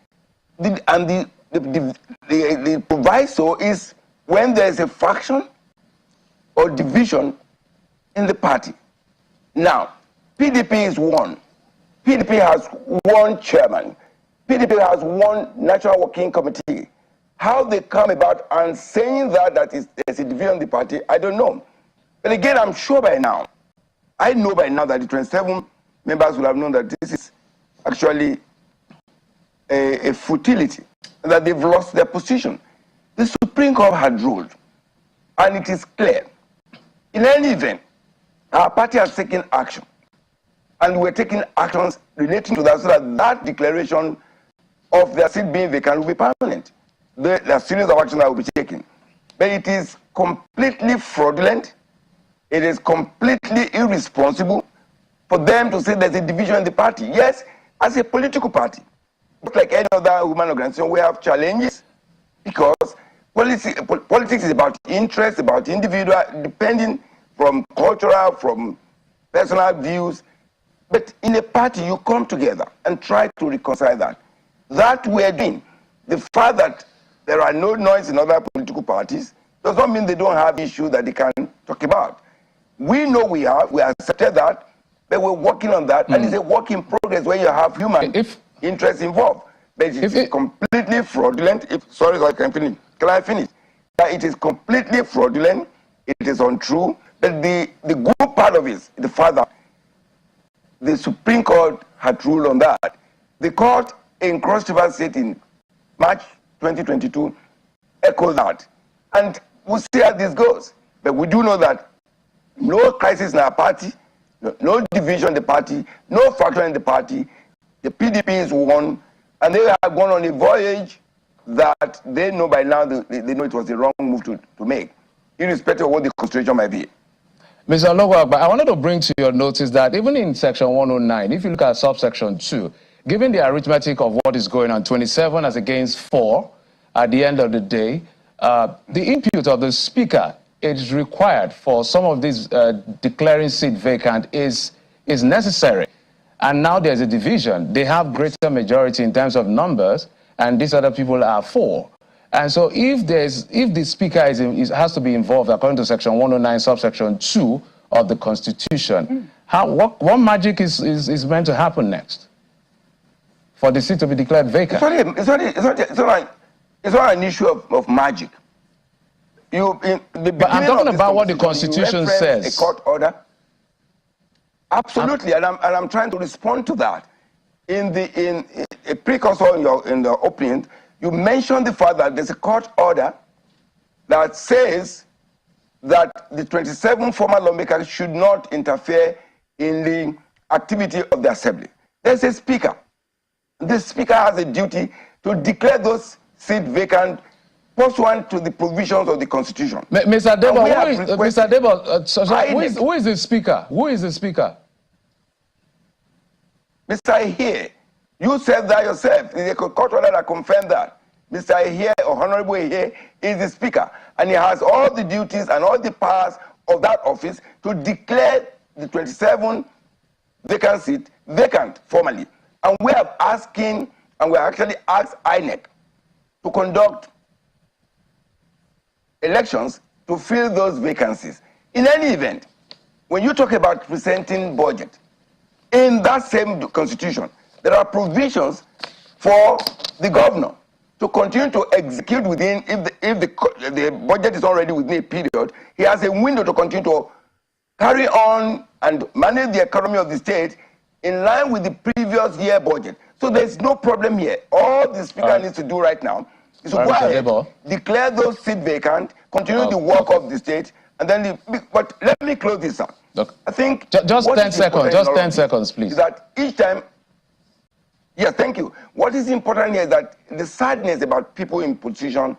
And the proviso is when there is a faction or division in the party. Now, PDP is one. PDP has one chairman. PDP has one national working committee. How they come about and saying that there's a division in the party, I don't know. But again, I'm sure by now, I know by now that the 27 members will have known that this is actually a futility, that they've lost their position. The Supreme Court had ruled, and it is clear. In any event, our party has taken action, and we're taking actions relating to that so that that declaration of their seat being vacant will be permanent. There are series of actions that will be taken. But it is completely fraudulent, it is completely irresponsible for them to say there's a division in the party. Yes, as a political party, just like any other human organization, we have challenges because politics is about interest, about individual, depending from cultural, from personal views. But in a party, you come together and try to reconcile that. That we're doing. The fact that there are no noise in other political parties does not mean they don't have issues that they can talk about. We know we accepted that, but we're working on that, and it's a work in progress where you have human interests involved. But it's completely fraudulent. Sorry, I can finish. Can I finish? It is completely fraudulent. It is untrue. But the good part of it is the fact that the Supreme Court had ruled on that. The court in Cross River State in March 2022 echoed that. And we'll see how this goes. But we do know that no crisis in our party, no division in the party, no faction in the party. The PDP is one, and they have gone on a voyage that they know by now, they know it was the wrong move to make, irrespective of what the constitution might be. Mr. Logo, but I wanted to bring to your notice that even in section 109, if you look at subsection 2, given the arithmetic of what is going on, 27 as against 4, at the end of the day, the input of the speaker is required for some of these declaring seat vacant is necessary. And now there's a division. They have greater majority in terms of numbers, and these other people are 4. And so if the speaker has to be involved according to section 109 subsection 2 of the Constitution, what magic is meant to happen next for the seat to be declared vacant? It's not an issue of magic. But I'm talking about what the Constitution says. A court order. Absolutely, and I'm trying to respond to that. in a precursor in the opening, you mentioned the fact that there's a court order that says that the 27 former lawmakers should not interfere in the activity of the assembly. There's a speaker. The speaker has a duty to declare those seats vacant pursuant to the provisions of the Constitution. Mr. Debo, who is the speaker? Who is the speaker? Mr. Ahie, you said that yourself. The court order that confirmed that. Mr. Ahie, or Honorable Ahie, is the speaker, and he has all the duties and all the powers of that office to declare the 27 vacant seat vacant formally. And we are asking, and we actually asked INEC to conduct elections to fill those vacancies. In any event, when you talk about presenting budget, in that same constitution, there are provisions for the governor to continue to execute within, if the budget is already within a period, he has a window to continue to carry on and manage the economy of the state in line with the previous year budget. So there's no problem here. All the speaker needs to do right now is to go ahead, declare those seats vacant, continue the work of the state, and then but let me close this up. I think just 10 seconds, just 10 seconds, please. Is that each time, yes, thank you. What is important here is that the sadness about people in position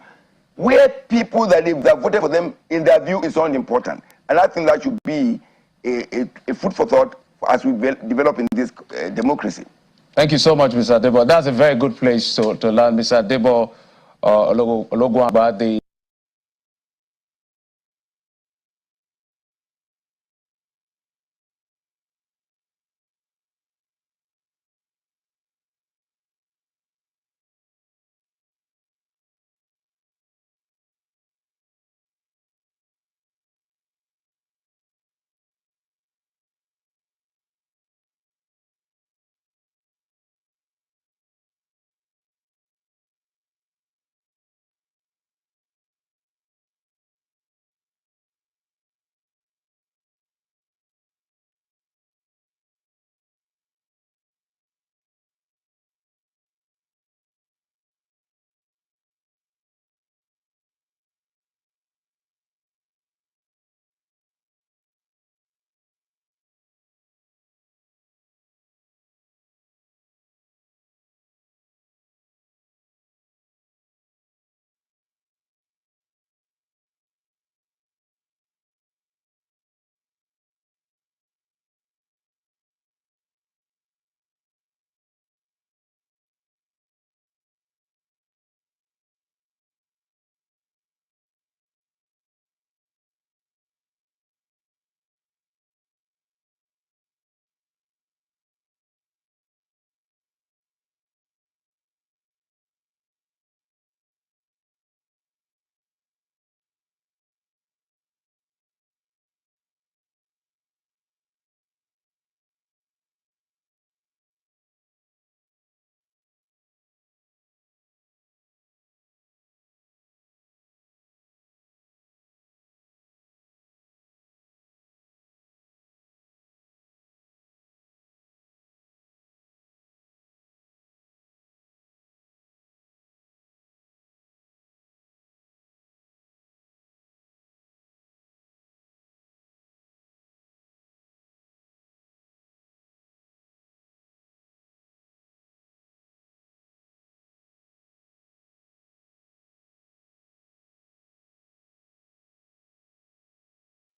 where people that voted for them, in their view, is unimportant. And I think that should be a food for thought as we develop in this democracy. Thank you so much, Mr. Debo. That's a very good place to learn. Mr. Debo Ologwamba, the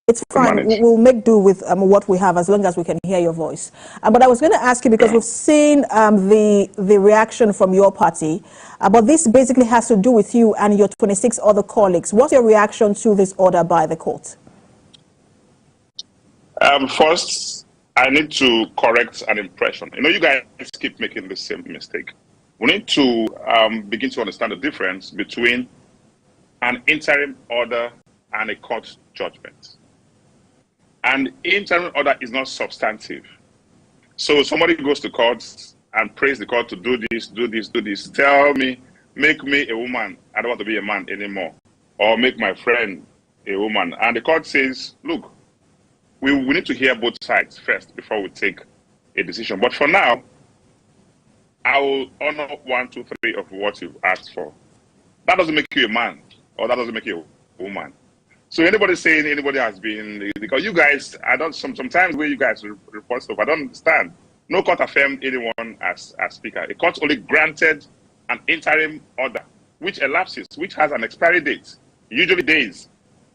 It's fine. We'll make do with what we have as long as we can hear your voice. But I was going to ask you, because we've seen the reaction from your party, but this basically has to do with you and your 26 other colleagues. What's your reaction to this order by the court? First, I need to correct an impression. You know, you guys keep making the same mistake. We need to begin to understand the difference between an interim order and a court judgment. An interim order is not substantive. So somebody goes to court and prays the court to do this, do this, do this. Tell me, make me a woman. I don't want to be a man anymore. Or make my friend a woman. And the court says, look, we need to hear both sides first before we take a decision. But for now, I will honor 1, 2, 3 of what you've asked for. That doesn't make you a man, or that doesn't make you a woman. So anybody saying anybody has been, because you guys, I don't, sometimes where you guys report stuff, I don't understand. No court affirmed anyone as speaker. A court only granted an interim order, which elapses, which has an expiry date, usually days.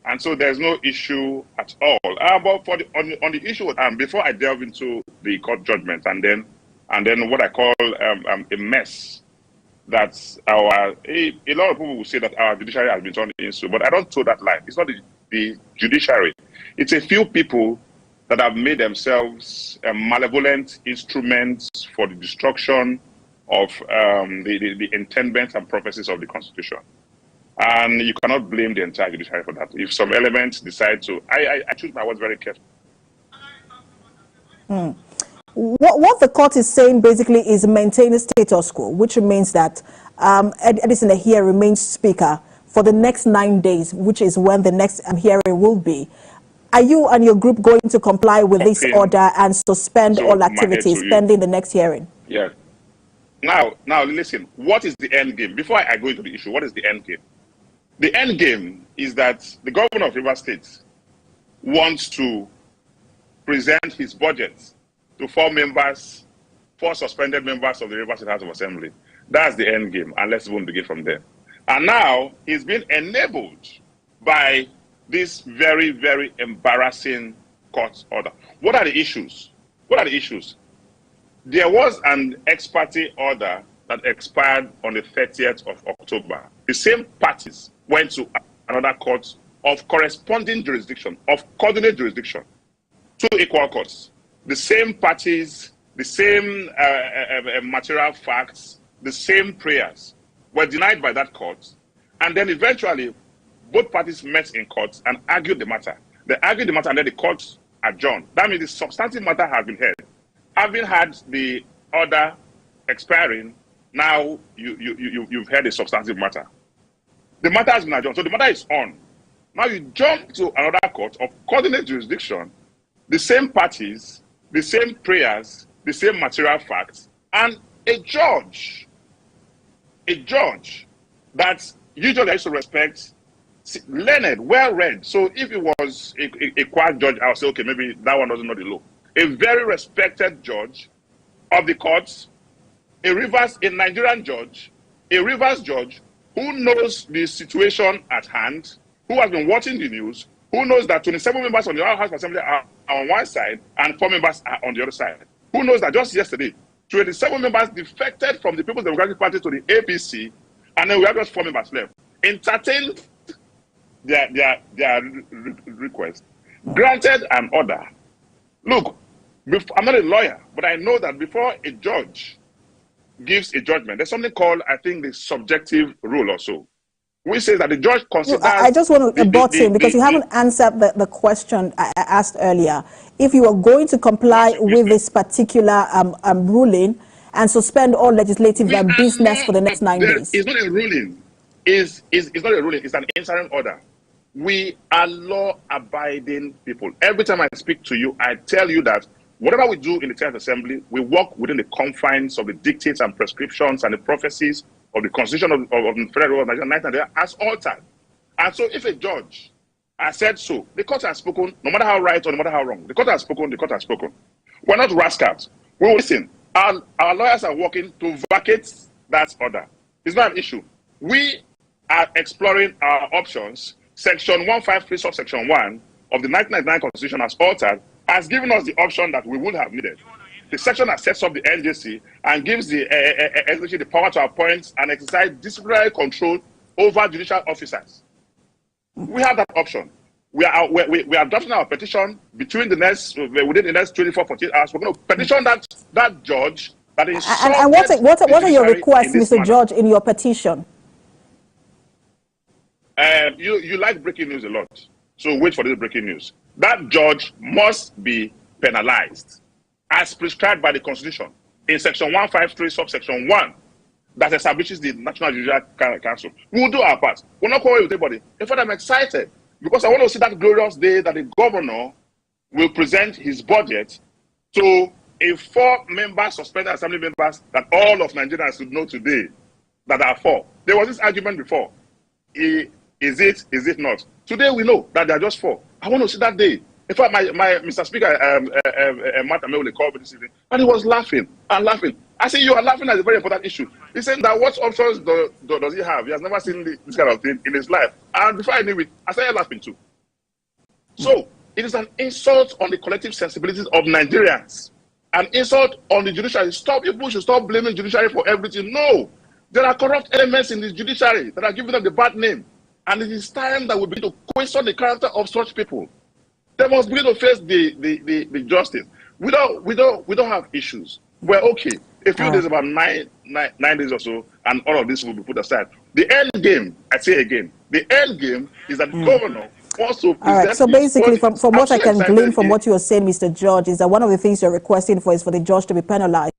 And so there's no issue at all. But for on the issue, before I delve into the court judgment and then what I call a mess, that's a lot of people will say that our judiciary has been turned into, but I don't throw that line. It's not the judiciary. It's a few people that have made themselves malevolent instruments for the destruction of the intendments and prophecies of the Constitution. And you cannot blame the entire judiciary for that. If some elements decide to, I choose my words very carefully. What the court is saying basically is maintain a status quo, which means that Edison Ehie remains speaker for the next 9 days, which is when the next hearing will be. Are you and your group going to comply with this order and suspend all activities pending the next hearing? Yeah. Now listen, what is the end game? Before I go into the issue, what is the end game? The end game is that the governor of Rivers State wants to present his budget to 4 suspended members of the Rivers State House of Assembly. That's the end game, and let's even begin from there. And now he's been enabled by this very, very embarrassing court order. What are the issues? There was an ex parte order that expired on the 30th of October. The same parties went to another court of corresponding jurisdiction, of coordinate jurisdiction, 2 equal courts. The same parties, the same material facts, the same prayers were denied by that court. And then eventually, both parties met in court and argued the matter. They argued the matter and then the court adjourned. That means the substantive matter has been heard. Having had the order expiring, now you've heard a substantive matter. The matter has been adjourned, so the matter is on. Now you jump to another court of coordinate jurisdiction, the same parties, the same prayers, the same material facts, and a judge that usually I used to respect, learned, well-read. So if it was a quiet judge, I would say, okay, maybe that one doesn't know the law. A very respected judge of the courts, a Nigerian judge, a Rivers judge who knows the situation at hand, who has been watching the news, who knows that 27 members on the House of Assembly are on one side and 4 members are on the other side, who knows that just yesterday, 27 members defected from the People's Democratic Party to the APC, and then we have just 4 members left. Entertained their request, granted an order. Look, I'm not a lawyer, but I know that before a judge gives a judgment, there's something called, I think, the subjective rule or so, which says that the judge considers... I just want to abort him because you haven't answered the question I asked earlier. If you are going to comply with this particular ruling and suspend all legislative business for the next 9 days. It's not a ruling. It's not a ruling. It's an interim order. We are law-abiding people. Every time I speak to you, I tell you that whatever we do in the 10th Assembly, we work within the confines of the dictates and prescriptions and the prophecies of the Constitution of the Federal Government of Nigeria as altered. And so if a judge has said so, the court has spoken, no matter how right or no matter how wrong. The court has spoken, the court has spoken. We're not rascals. We will listen. Our lawyers are working to vacate that order. It's not an issue. We are exploring our options. Section 153, subsection 1 of the 1999 Constitution as altered has given us the option that we would have needed. The section that sets up the NJC and gives the executive the power to appoint and exercise disciplinary control over judicial officers. We have that option. We are drafting our petition within the next 24, 48 hours. We're going to petition that judge that is. And what are your requests, Mr. George, in your petition? You like breaking news a lot, so wait for this breaking news. That judge must be penalized as prescribed by the Constitution in Section 153, subsection 1, that establishes the National Judicial Council. We'll do our part. We're not calling with anybody. In fact, I'm excited because I want to see that glorious day that the governor will present his budget to if 4 members, suspended assembly members, that all of Nigerians should know today that are 4. There was this argument before. Is it not? Today we know that there are just 4. I want to see that day. In fact, my Mr. Speaker, Matt Amewule called me this evening, and he was laughing and laughing. I said, you are laughing at a very important issue. He said that what options does he have? He has never seen this kind of thing in his life. And before I knew it, I started laughing too. So it is an insult on the collective sensibilities of Nigerians. An insult on the judiciary. People should stop blaming judiciary for everything. No. There are corrupt elements in the judiciary that are giving them the bad name. And it is time that we begin to question the character of such people. They must begin to face the justice. We don't have issues. We're okay. A few days, about nine days or so, and all of this will be put aside. The end game, I say again, the end game is that the governor wants to present. All right. So basically, from what I can glean from what you are saying, Mr. George, is that one of the things you're requesting for is for the judge to be penalized.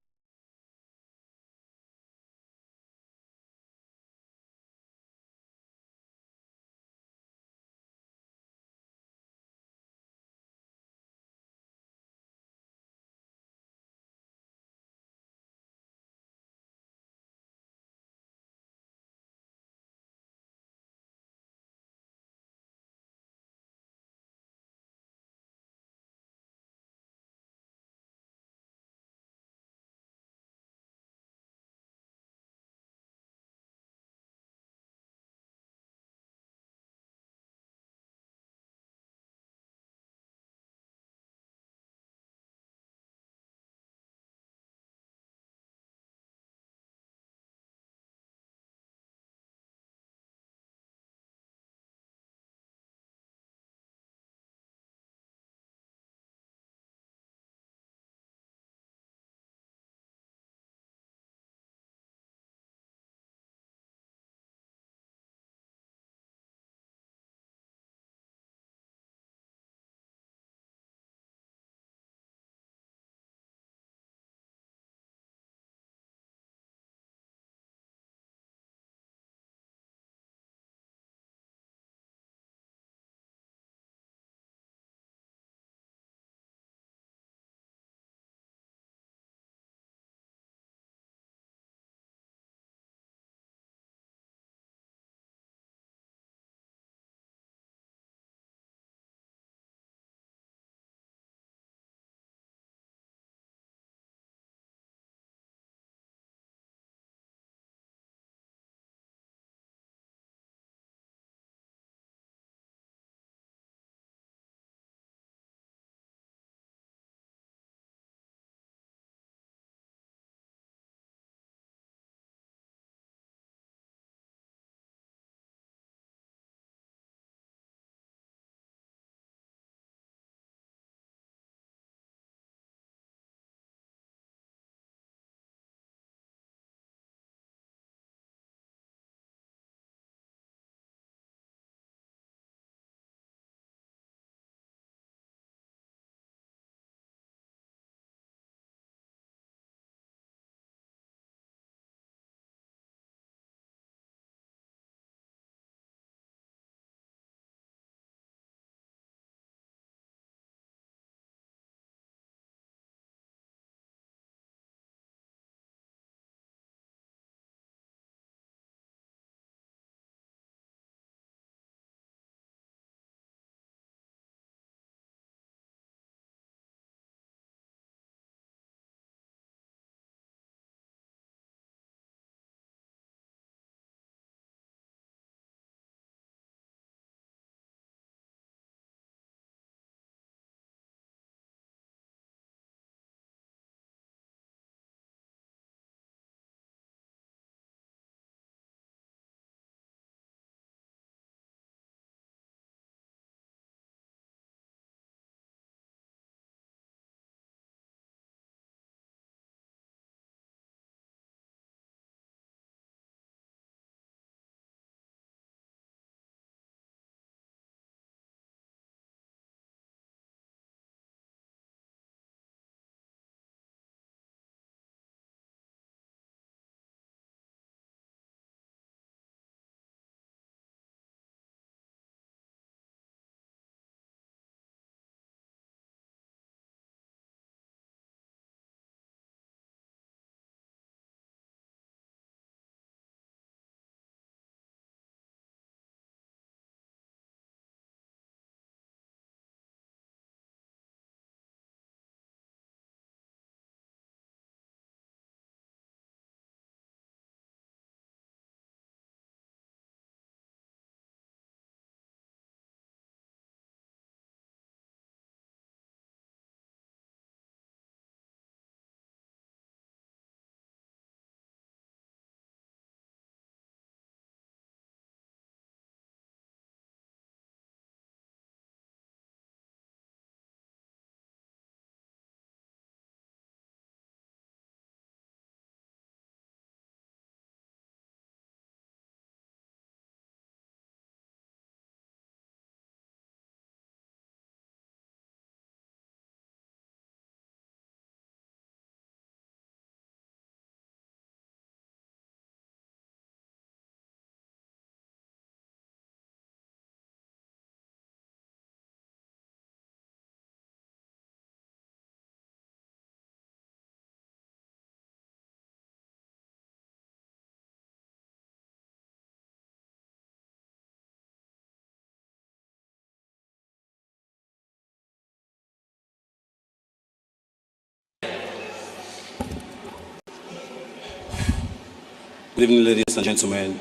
Good evening, ladies and gentlemen.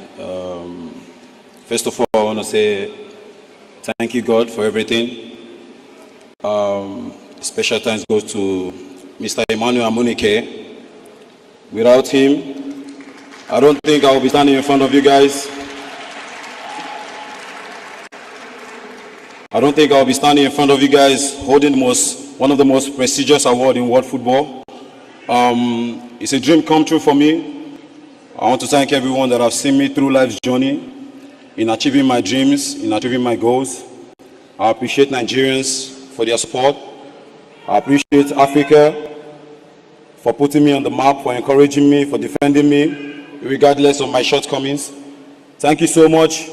First of all, I want to say thank you, God, for everything. Special thanks goes to Mr. Emmanuel Amunike. Without him, I don't think I will be standing in front of you guys. I don't think I'll be standing in front of you guys holding one of the most prestigious awards in world football. It's a dream come true for me. I want to thank everyone that have seen me through life's journey in achieving my dreams, in achieving my goals. I appreciate Nigerians for their support. I appreciate Africa for putting me on the map, for encouraging me, for defending me, regardless of my shortcomings. Thank you so much.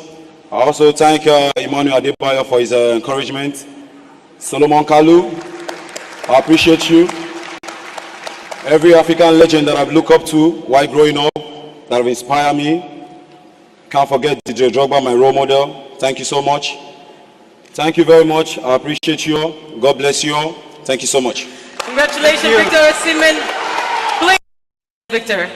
I also thank Emmanuel Adebayo for his encouragement. Solomon Kalu, I appreciate you. Every African legend that I've looked up to while growing up, that have inspired me. Can't forget DJ Drogba, my role model. Thank you so much. Thank you very much. I appreciate you all. God bless you all. Thank you so much. Congratulations, Victor Osimhen. Victor.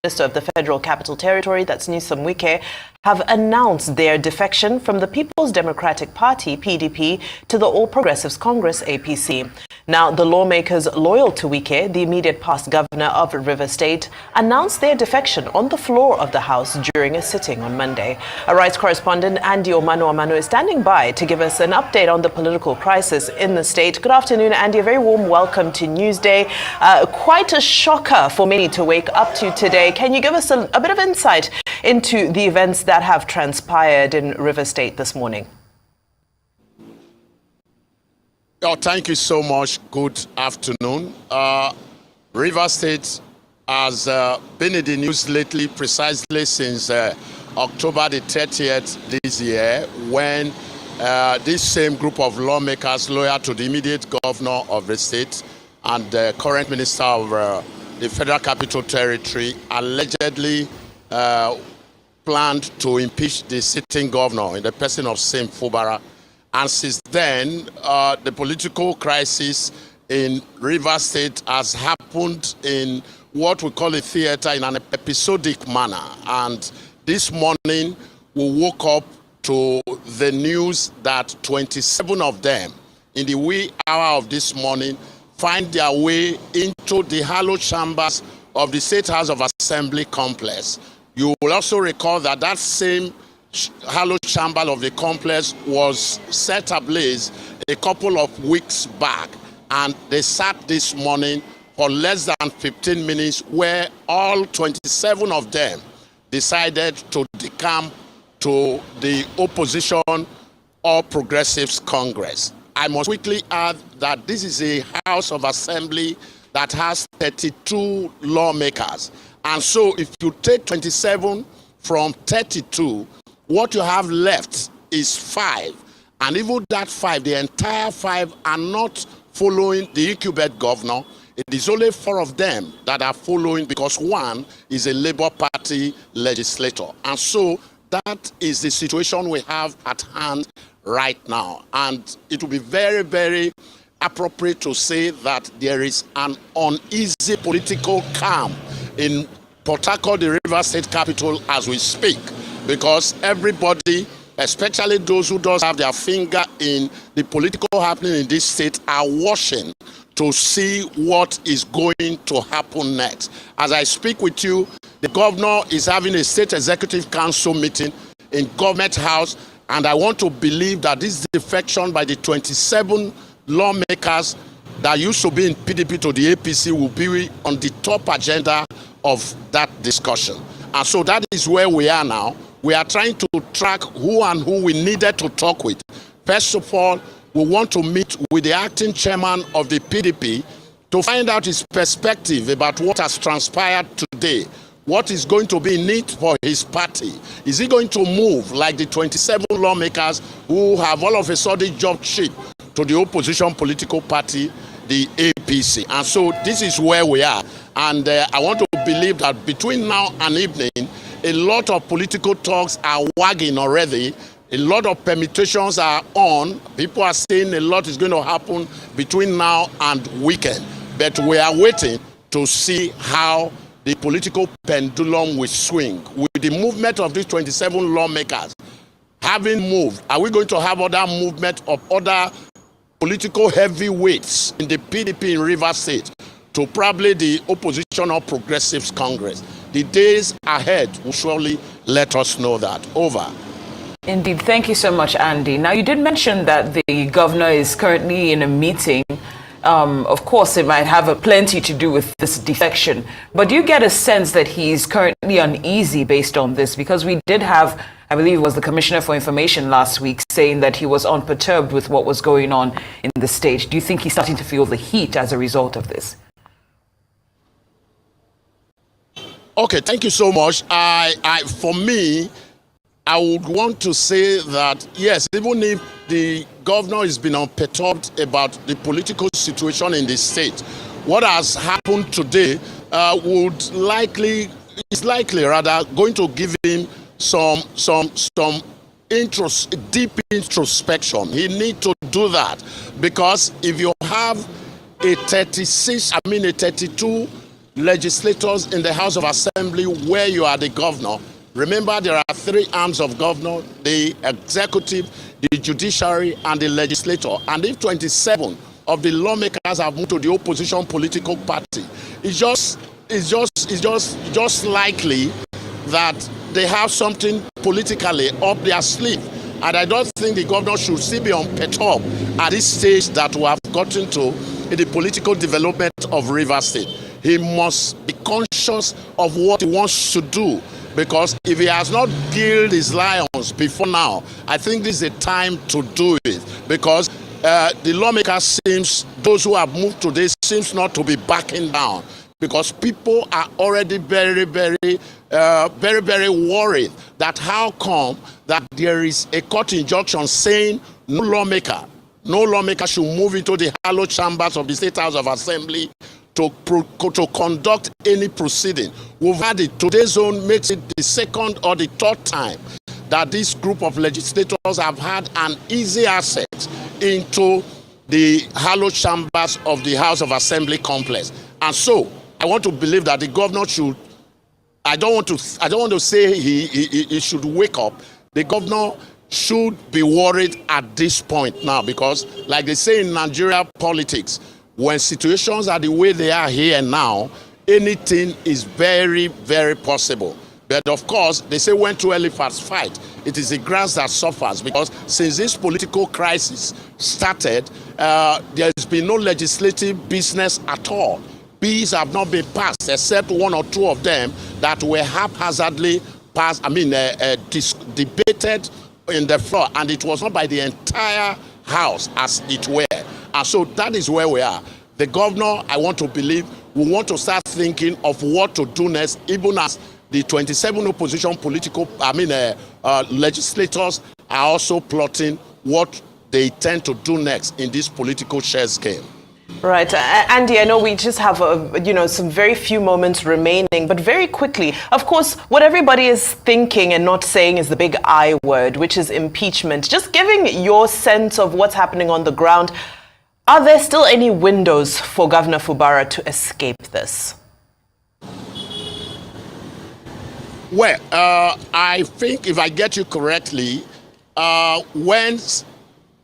Minister of the Federal Capital Territory, that's Wike, have announced their defection from the People's Democratic Party, PDP, to the All Progressives Congress, APC. Now, the lawmakers loyal to Wike, the immediate past governor of Rivers State, announced their defection on the floor of the House during a sitting on Monday. Our rights correspondent Andy Omano is standing by to give us an update on the political crisis in the state. Good afternoon, Andy. A very warm welcome to Newsday. Quite a shocker for many to wake up to today. Can you give us a bit of insight into the events that have transpired in Rivers State this morning? Oh, thank you so much. Good afternoon. Rivers State has been in the news lately precisely since October the 30th this year, when this same group of lawmakers loyal to the immediate governor of the state and the current minister of the Federal Capital Territory allegedly planned to impeach the sitting governor in the person of Sim Fubara. And since then, the political crisis in Rivers State has happened in what we call a theater in an episodic manner. And this morning, we woke up to the news that 27 of them, in the wee hour of this morning, find their way into the hallowed chambers of the State House of Assembly complex. You will also recall that that same hallowed chamber of the complex was set ablaze a couple of weeks back, and they sat this morning for less than 15 minutes, where all 27 of them decided to decamp to the opposition All Progressives Congress. I must quickly add that this is a House of Assembly that has 32 lawmakers. And so if you take 27 from 32, what you have left is 5. And even that 5, the entire 5 are not following the incumbent governor. It is only 4 of them that are following, because 1 is a Labour Party legislator. And so that is the situation we have at hand right now. And it will be very, very appropriate to say that there is an uneasy political calm in Port Harcourt, the Rivers State capital, as we speak, because everybody, especially those who don't have their finger in the political happening in this state, are watching to see what is going to happen next. As I speak with you, the governor is having a state executive council meeting in Government House, and I want to believe that this defection by the 27 lawmakers that used to be in PDP to the APC will be on the top agenda of that discussion. And so that is where we are now. We are trying to track who and who we needed to talk with. First of all, we want to meet with the acting chairman of the PDP to find out his perspective about what has transpired today. What is going to be in it for his party? Is he going to move like the 27 lawmakers who have all of a sudden jumped ship to the opposition political party, the APC? And so this is where we are. And I want to believe that between now and evening, a lot of political talks are wagging already. A lot of permutations are on. People are saying a lot is going to happen between now and weekend. But we are waiting to see how the political pendulum will swing. With the movement of these 27 lawmakers having moved, are we going to have other movement of other political heavyweights in the PDP in Rivers State to probably the opposition or Progressives Congress? The days ahead will surely let us know that. Over. Indeed. Thank you so much, Andy. Now, you did mention that the governor is currently in a meeting. Of course, it might have plenty to do with this defection. But do you get a sense that he's currently uneasy based on this? Because we did have, I believe it was the Commissioner for Information last week, saying that he was unperturbed with what was going on in the state. Do you think he's starting to feel the heat as a result of this? Okay, thank you so much. For me, I would want to say that, yes, even if the governor has been unperturbed about the political situation in the state, what has happened today is likely going to give him some deep introspection. He needs to do that, because if you have a 32 legislators in the House of Assembly where you are the governor. Remember, there are three arms of governor: the executive, the judiciary, and the legislature. And if 27 of the lawmakers have moved to the opposition political party, it's just likely that they have something politically up their sleeve. And I don't think the governor should still be unperturbed at this stage that we have gotten to in the political development of Rivers State. He must be conscious of what he wants to do, because if he has not killed his lions before now, I think this is the time to do it, because the lawmakers those who have moved today seems not to be backing down, because people are already very worried that how come that there is a court injunction saying no lawmaker should move into the hallowed chambers of the State House of Assembly to conduct any proceeding. We've had it. Today's zone makes it the second or the third time that this group of legislators have had an easy access into the hallowed chambers of the House of Assembly complex. And so I want to believe that the governor should, I don't want to say he should wake up. The governor should be worried at this point now, because like they say in Nigeria politics, when situations are the way they are here now, anything is very possible. But of course, they say when two elephants fight, it is the grass that suffers, because since this political crisis started, there has been no legislative business at all. Bills have not been passed, except one or two of them that were haphazardly passed, debated in the floor, and it was not by the entire House as it were. And so that is where we are. The governor, I want to believe, will want to start thinking of what to do next, even as the 27 opposition legislators are also plotting what they intend to do next in this political chess game. Right. Andy, I know we just have, some very few moments remaining, but very quickly, of course, what everybody is thinking and not saying is the big I word, which is impeachment. Just giving your sense of what's happening on the ground, are there still any windows for Governor Fubara to escape this? Well, I think if I get you correctly, when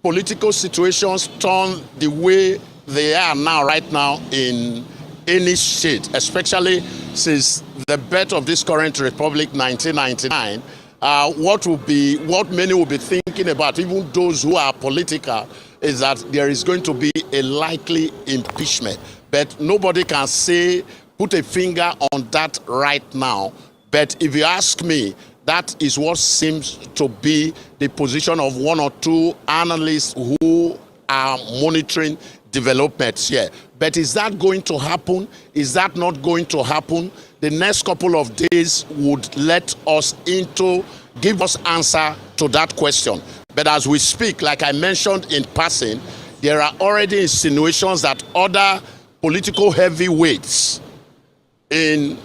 political situations turn the way they are now, right now, in any state, especially since the birth of this current republic, 1999, what many will be thinking about, even those who are political, is that there is going to be a likely impeachment. But nobody can put a finger on that right now. But if you ask me, that is what seems to be the position of one or two analysts who are monitoring developments here. But is that going to happen? Is that not going to happen? The next couple of days would let us give us answer to that question. But as we speak, like I mentioned in passing, there are already insinuations that other political heavyweights in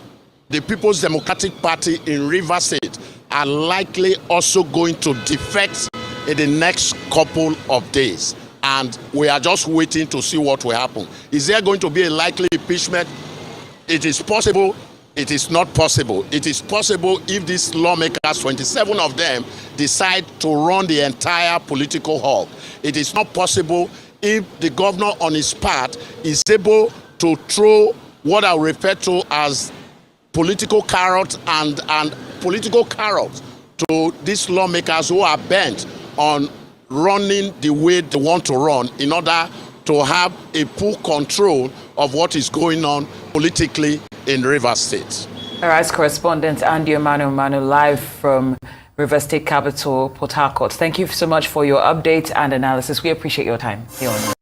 the People's Democratic Party in Rivers State are likely also going to defect in the next couple of days. And we are just waiting to see what will happen. Is there going to be a likely impeachment? It is possible. It is not possible. It is possible if these lawmakers, 27 of them, decide to run the entire political hog. It is not possible if the governor on his part is able to throw what I refer to as political carrot and political carrot to these lawmakers who are bent on running the way they want to run in order to have a full control of what is going on politically in Rivers State. All right, correspondent Andy Emmanuel live from Rivers State capital, Port Harcourt. Thank you so much for your update and analysis. We appreciate your time here on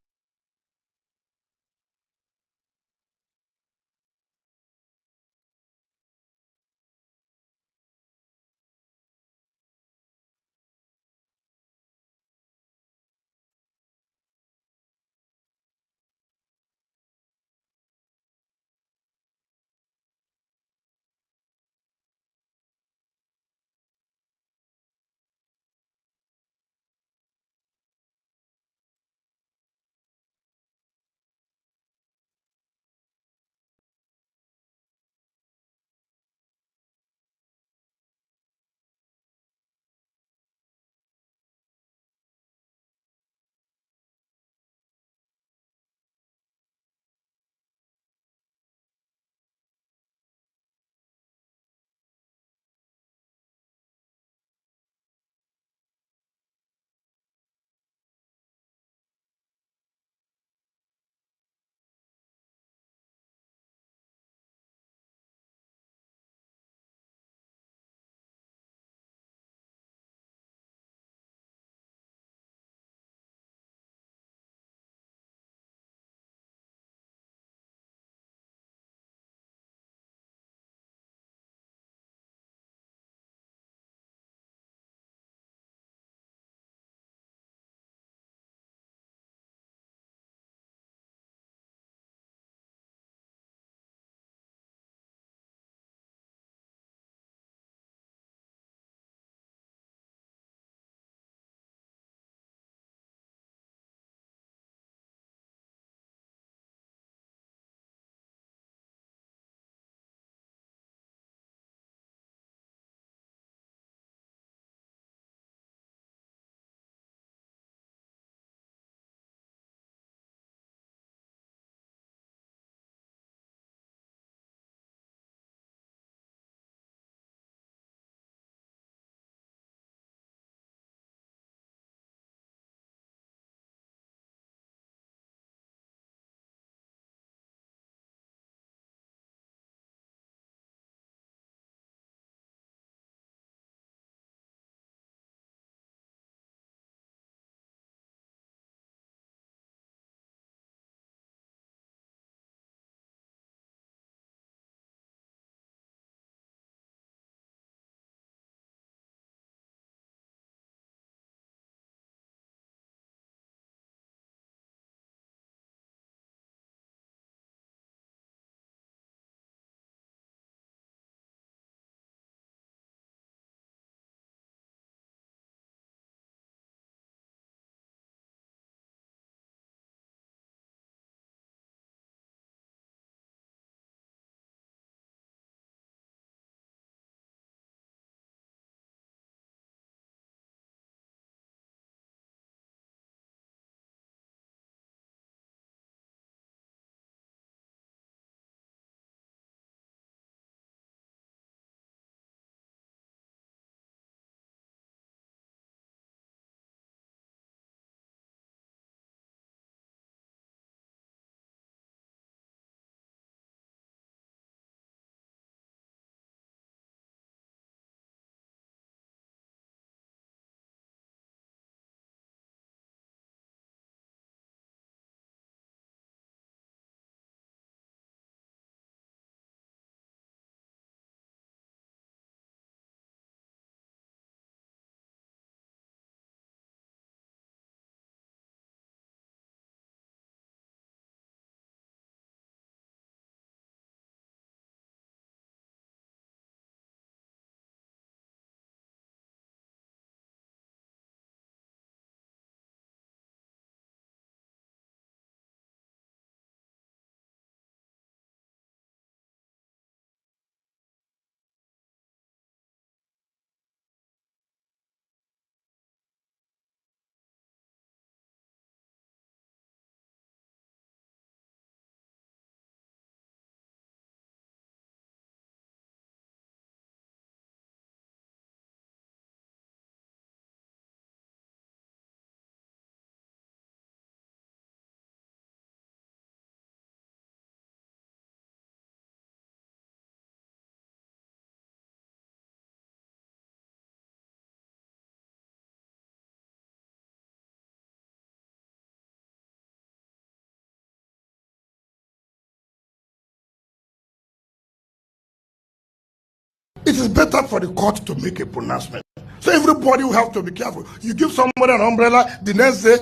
It is better for the court to make a pronouncement. So everybody will have to be careful. You give somebody an umbrella, the next day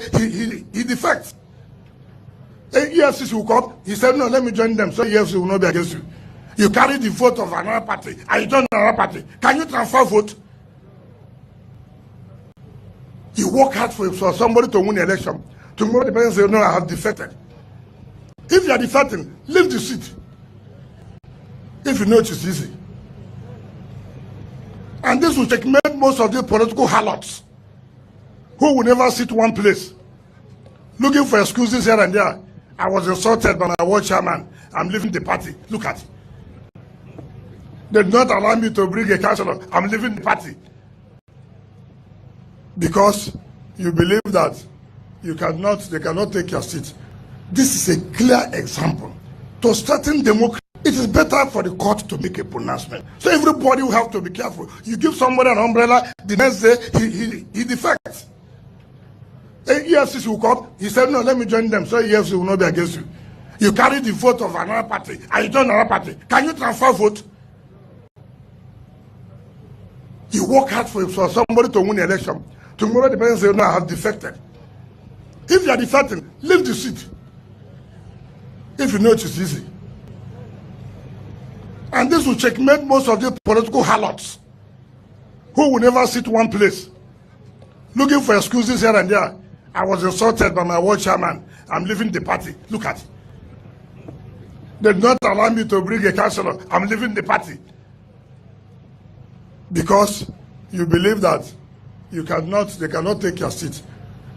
he defects. EFCC will come. He said, no, let me join them. So EFCC will not be against you. You carry the vote of another party and you join another party. Can you transfer vote? You work hard for somebody to win the election. Tomorrow the person says, no, I have defected. If you are defecting, leave the seat. If you know it is easy. And this will checkmate most of the political harlots who will never sit one place, looking for excuses here and there. I was insulted by my ward chairman. I'm leaving the party. Look at it. They did not allow me to bring a councillor. I'm leaving the party. Because you believe that they cannot take your seat. This is a clear example. To strengthen democracy, it is better for the court to make a pronouncement. So everybody will have to be careful. You give somebody an umbrella, the next day he defects. EFCC will come. He said, no, let me join them. So EFCC will not be against you. You carry the vote of another party and you join another party. Can you transfer vote? You work hard for somebody to win the election. Tomorrow the person says, no, I have defected. If you are defecting, leave the seat. If you know it is easy. And this will checkmate most of the political harlots who will never sit one place, looking for excuses here and there. I was insulted by my ward chairman. I'm leaving the party. Look at it. They did not allow me to bring a councillor. I'm leaving the party. Because you believe that they cannot take your seat.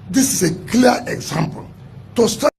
This is a clear example. To start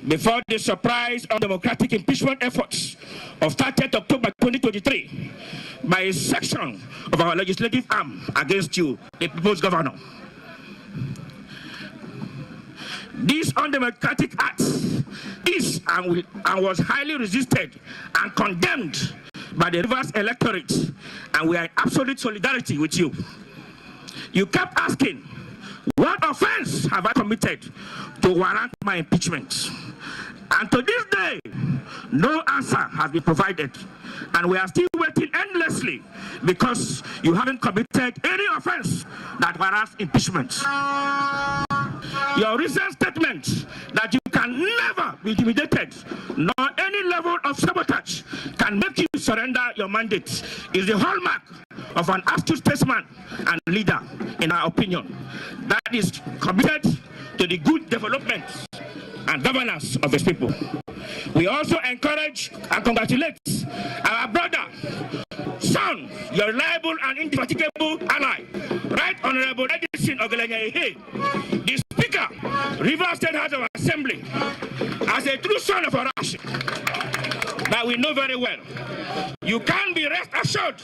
before the surprise undemocratic impeachment efforts of 30th October 2023 by a section of our legislative arm against you, the People's Governor. This undemocratic act is and was highly resisted and condemned by the Rivers electorate, and we are in absolute solidarity with you. You kept asking, what offense have I committed to warrant my impeachment? And to this day, no answer has been provided. And we are still waiting endlessly because you haven't committed any offense that warrants impeachment. Your recent statement that you can never be intimidated, nor any level of sabotage can make you surrender your mandate, is the hallmark of an astute statesman and leader, in our opinion, that is committed to the good development and governance of his people. We also encourage and congratulate our brother, son, your reliable and indefatigable ally, Right Honorable Edison Ogelenya, the Speaker, Rivers State House of Assembly, as a true son of Arash that we know very well. You can be rest assured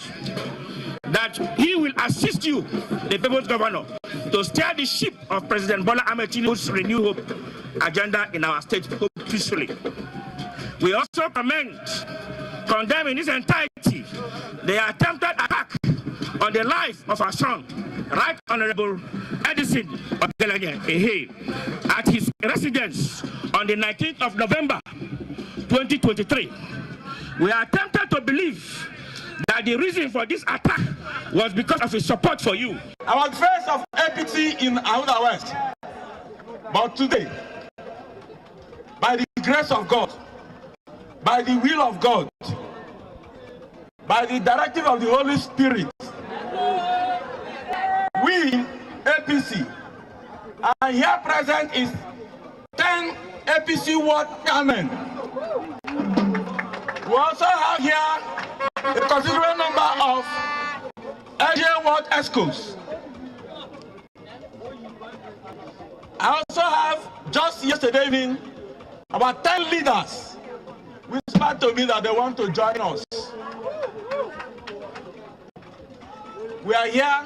that he will assist you, the People's Governor, to steer the ship of President Bola Ahmed Tinubu's Renew Hope agenda in our state peacefully. We also condemn in its entirety the attempted attack on the life of our son, Right Honorable Edison Ogelenya, at his residence on the 19th of November 2023. We are tempted to believe that the reason for this attack was because of his support for you. I was face of APC in Ahuda West, but today, by the grace of God, by the will of God, by the directive of the Holy Spirit, we, APC, and here present is 10 APC ward chairmen. We also have here a considerable number of LGA ward ESCOs. I also have, just yesterday evening, about 10 leaders whispered to me that they want to join us. We are here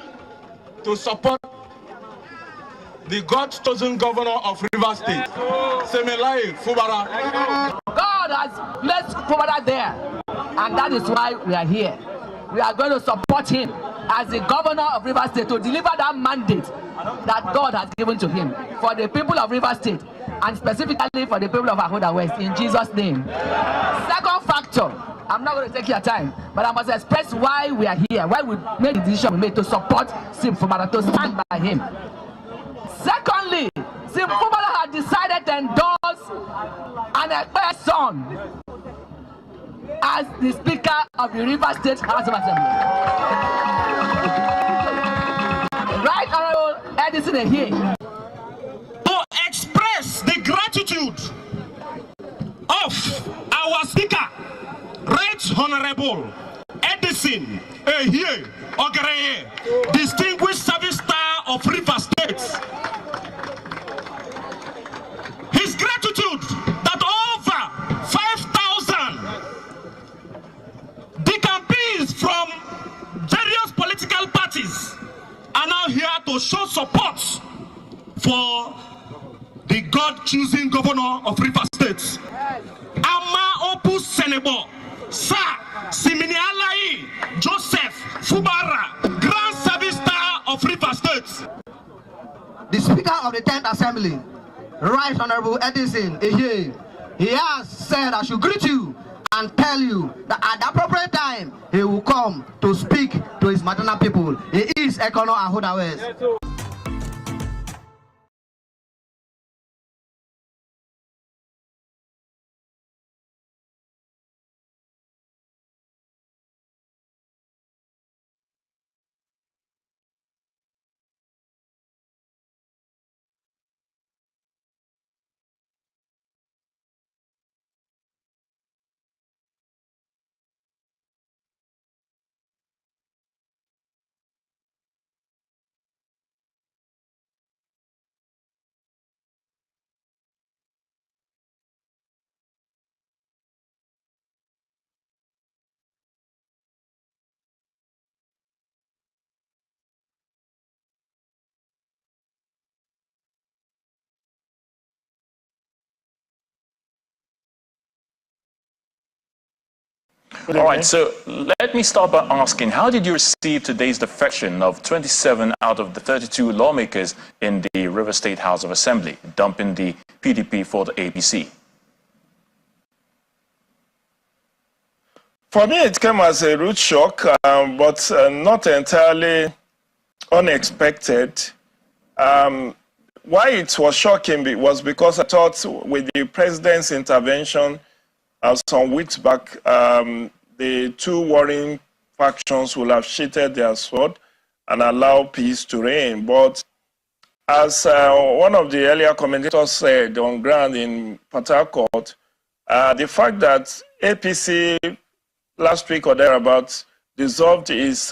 to support the God-chosen governor of Rivers State, Fubara. God has placed Fubara there, and that is why we are here. We are going to support him as the governor of Rivers State to deliver that mandate that God has given to him for the people of Rivers State, and specifically for the people of Ahuda West, in Jesus' name. Second factor, I'm not going to take your time, but I must express why we are here, why we made the decision we made to support Sim Fubara, to stand by him. Secondly, Sim Fubara had decided to endorse an elder son as the Speaker of the Rivers State House of Assembly. Right Honorable Edison Ehie, to express the gratitude of our Speaker, Right Honorable Edison Ehie Ogereye, Distinguished Service Star of Rivers State. His gratitude that over 5,000 decampees from various political parties are now here to show support for the God-choosing governor of Rivers State. Ama Opus Senebo, Sir Simini Alai Joseph Fubara, Grand Service Star of Rivers State. The Speaker of the 10th Assembly, Right Honorable Edison Ehie, he has said I should greet you and tell you that at the appropriate time he will come to speak to his maternal people. He is Econo Ahuda West. All right, so let me start by asking, how did you receive today's defection of 27 out of the 32 lawmakers in the River State House of Assembly, dumping the PDP for the APC? For me, it came as a rude shock, but not entirely unexpected. Why it was shocking was because I thought with the president's intervention some weeks back, the two warring factions will have sheathed their sword and allow peace to reign. But as one of the earlier commentators said on ground in Port Harcourt, the fact that APC last week or thereabouts dissolved its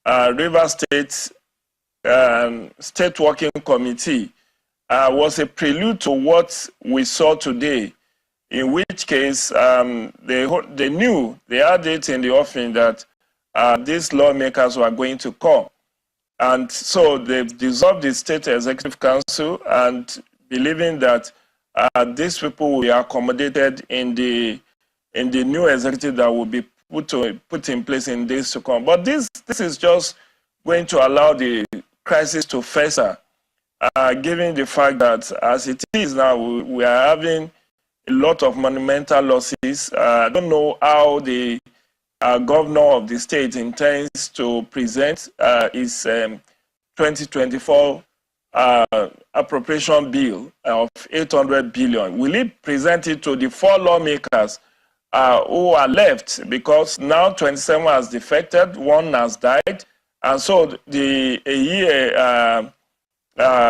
River State State Working Committee was a prelude to what we saw today, in which case they knew, they had it in the offing that these lawmakers were going to come. And so they've dissolved the State Executive Council and believing that these people will be accommodated in the new executive that will be put in place in days to come. But this is just going to allow the crisis to fester, given the fact that as it is now, we are having a lot of monumental losses. I don't know how the governor of the state intends to present his 2024 appropriation bill of 800 billion. Will he present it to the 4 lawmakers who are left? Because now 27 has defected, 1 has died, and so the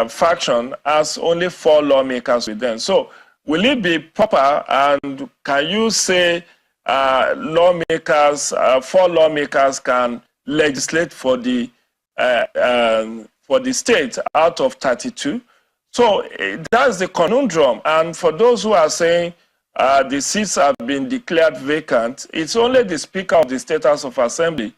faction has only 4 lawmakers with them. So will it be proper, and can you say lawmakers, 4 lawmakers can legislate for the state out of 32? So that's the conundrum. And for those who are saying the seats have been declared vacant, it's only the Speaker of the State House of Assembly,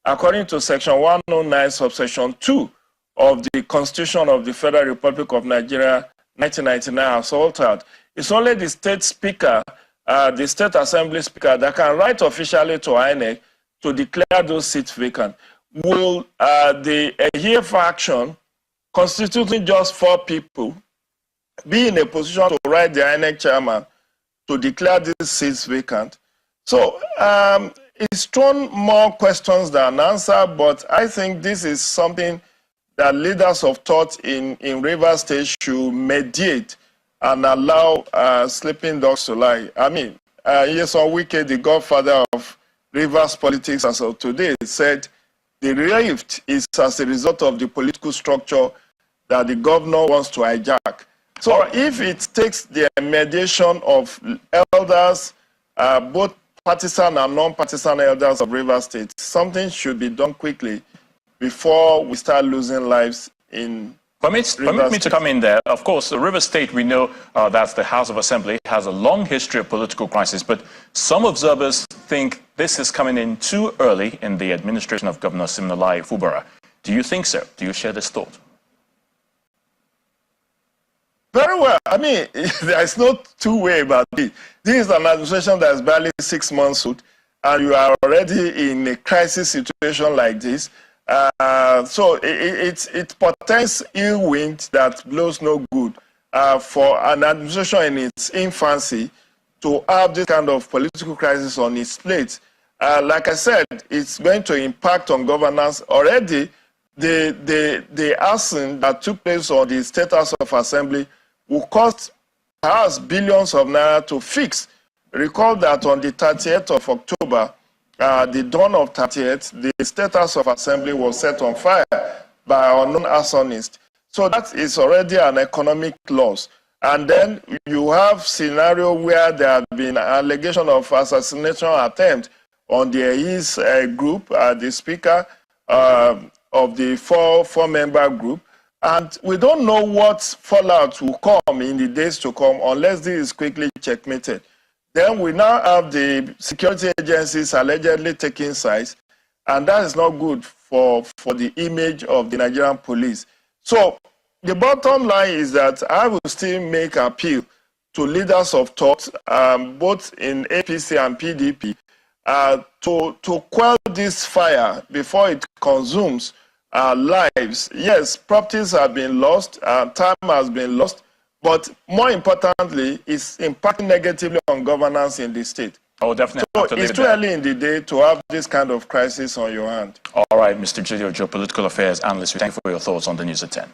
according to Section 109, subsection 2 of the Constitution of the Federal Republic of Nigeria, 1999, as altered. It's only the State Speaker, the State Assembly Speaker, that can write officially to INEC to declare those seats vacant. Will the Ehie faction, constituting just 4 people, be in a position to write the INEC chairman to declare these seats vacant? So it's thrown more questions than answers, but I think this is something that leaders of thought in Rivers State should mediate and allow sleeping dogs to lie. I mean, Wike, the godfather of Rivers politics as of today, said the rift is as a result of the political structure that the governor wants to hijack. So if it takes the mediation of elders, both partisan and non-partisan elders of Rivers State, something should be done quickly before we start losing lives in Permit me to come in there. Of course, the River State, we know that the House of Assembly has a long history of political crisis, but some observers think this is coming in too early in the administration of Governor Siminalayi Fubara. Do you think so? Do you share this thought? Very well. I mean, there's no two-way about it. This is an administration that is barely 6 months old, and you are already in a crisis situation like this. So it portends ill wind that blows no good for an administration in its infancy to have this kind of political crisis on its plate. Like I said, it's going to impact on governance. Already, the arson that took place on the State House of Assembly will cost perhaps billions of naira to fix. Recall that on the 30th of October, the dawn of 30th, the State House of Assembly was set on fire by unknown arsonists. So that is already an economic loss. And then you have scenario where there have been allegation of assassination attempt on the AIS group, the speaker of the four-member group. And we don't know what fallout will come in the days to come unless this is quickly checkmated. Then we now have the security agencies allegedly taking sides, and that is not good for the image of the Nigerian police. So the bottom line is that I will still make appeal to leaders of thought, both in APC and PDP, to quell this fire before it consumes our lives. Yes, properties have been lost, time has been lost, but more importantly, it's impacting negatively on governance in the state. Oh, definitely. So it's too early in the day to have this kind of crisis on your hand. All right, Mr. Gideon, geopolitical affairs analyst, we thank you for your thoughts on the news at 10.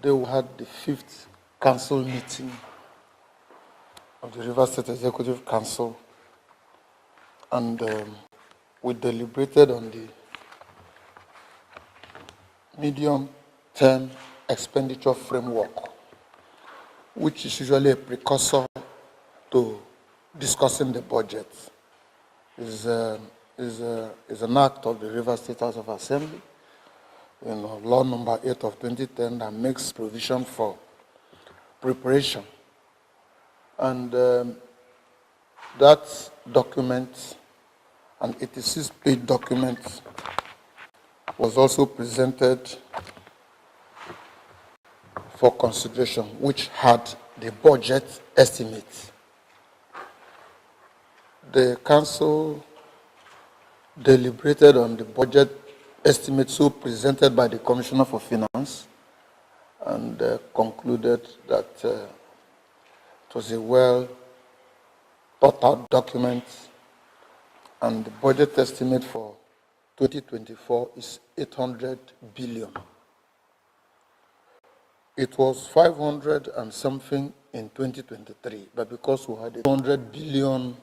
They had the fifth council meeting of the River State Executive Council, and we deliberated on the medium-term expenditure framework, which is usually a precursor to discussing the budget. Is an act of the River State House of Assembly, law number 8 of 2010, that makes provision for preparation. And that document, an 86-page document, was also presented for consideration, which had the budget estimate. The council deliberated on the budget estimate so presented by the Commissioner for Finance, and concluded that it was a well thought out document, and the budget estimate for 2024 is 800 billion. It was 500 and something in 2023, but because we had a 100 billion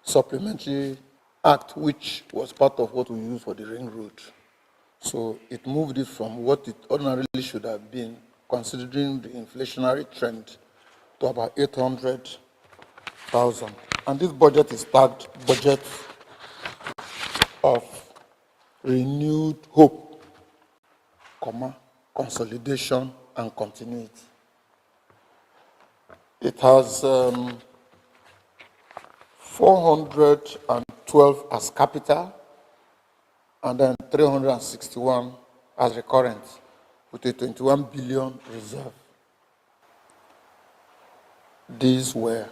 supplementary act, which was part of what we used for the ring road, so it moved it from what it ordinarily should have been, considering the inflationary trend, to about 800,000. And this budget is tagged budget of renewed hope, consolidation and continuity. It has 412 as capital, and then 361 as recurrent, with a 21 billion reserve. These were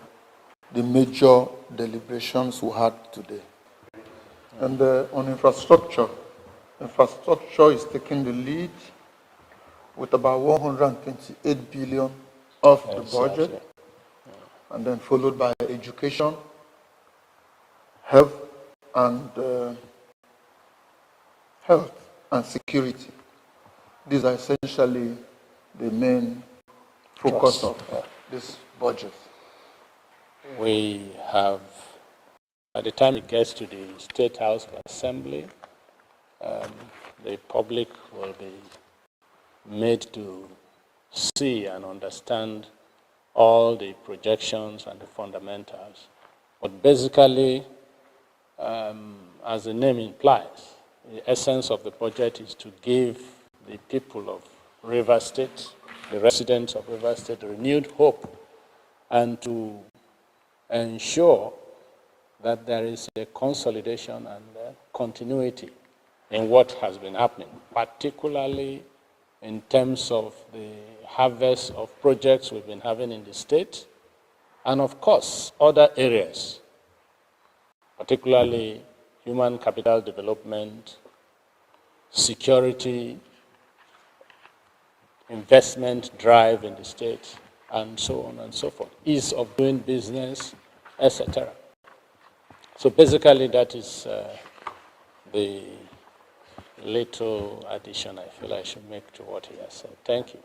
the major deliberations we had today. And on infrastructure is taking the lead with about 128 billion of the budget, and then followed by education, health and security. These are essentially the main focus of this budget. We have, by the time it gets to the State House of Assembly, the public will be made to see and understand all the projections and the fundamentals. But basically, as the name implies, the essence of the budget is to give the people of River State, the residents of River State, renewed hope, and to ensure that there is a consolidation and continuity in what has been happening, particularly in terms of the harvest of projects we've been having in the state, and of course, other areas, particularly human capital development, security, investment drive in the state, and so on and so forth, ease of doing business, etc. So basically, that is the little addition I feel I should make to what he has said. Thank you.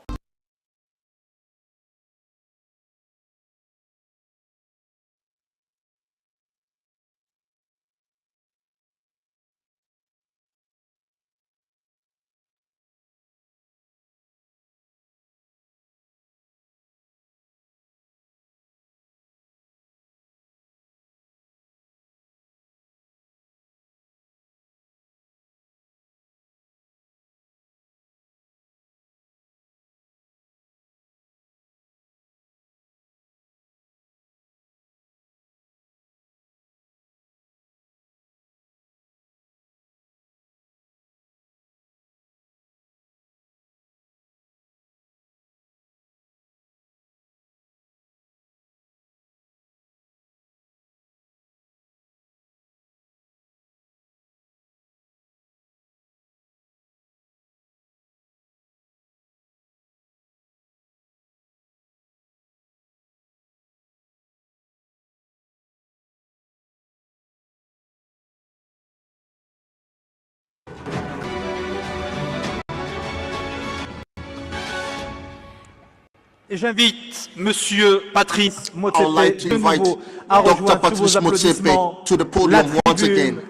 Et j'invite Monsieur Patrice I would like to Motsepe de invite nouveau à Dr. rejoindre tous vos Patrice applaudissements Motsepe to the la podium once tribune again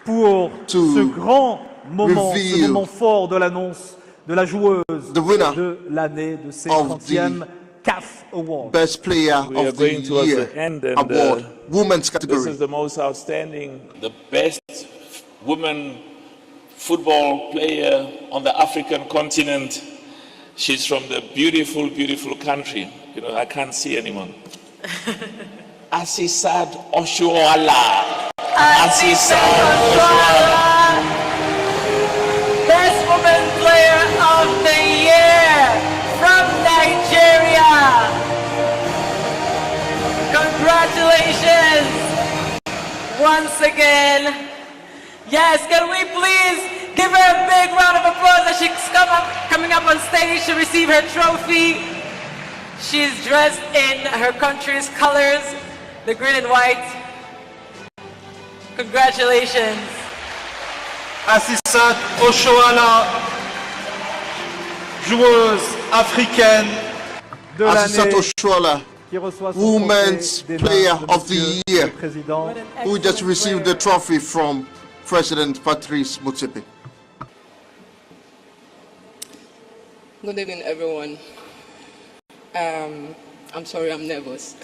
pour ce grand moment, ce reveal moment fort de l'annonce de la joueuse winner de l'année de ses of 30e CAF Award. Best Player We are of the going towards Year the end, and award, women's this category. is the most outstanding, the best woman football player on the African continent. She's from the beautiful, beautiful country. You know, I can't see anyone. Asisat Oshuala. Asisat Oshuala. Best Woman Player of the Year from Nigeria. Congratulations once again. Yes, can we please give her a big round of applause as she's coming up on stage to receive her trophy. She's dressed in her country's colors, the green and white. Congratulations. Asisat Oshoala, joueuse africaine de Asisat l'année, Oshoala, qui reçoit son Women's trophée des Player mains de of the Monsieur Year, le Président. who just received the trophy from President Patrice Motsepe. Good evening, everyone. I'm sorry, I'm nervous.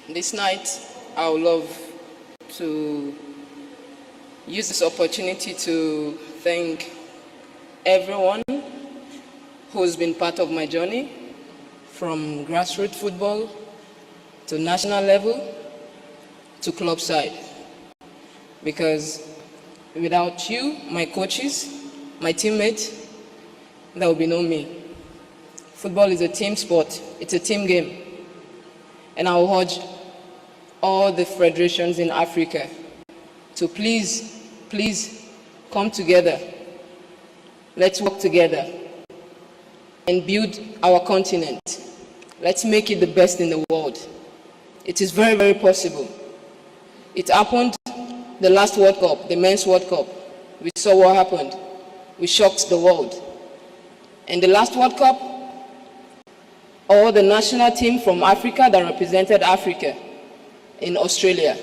This night, I would love to use this opportunity to thank everyone who's been part of my journey, from grassroots football to national level to club side. Because without you, my coaches, my teammates, there will be no me. Football is a team sport. It's a team game. And I will urge all the federations in Africa to please come together. Let's work together and build our continent. Let's make it the best in the world. It is very, very possible. It happened the last World Cup, the Men's World Cup. We saw what happened. We shocked the world. And the last World Cup, all the national team from Africa that represented Africa in Australia,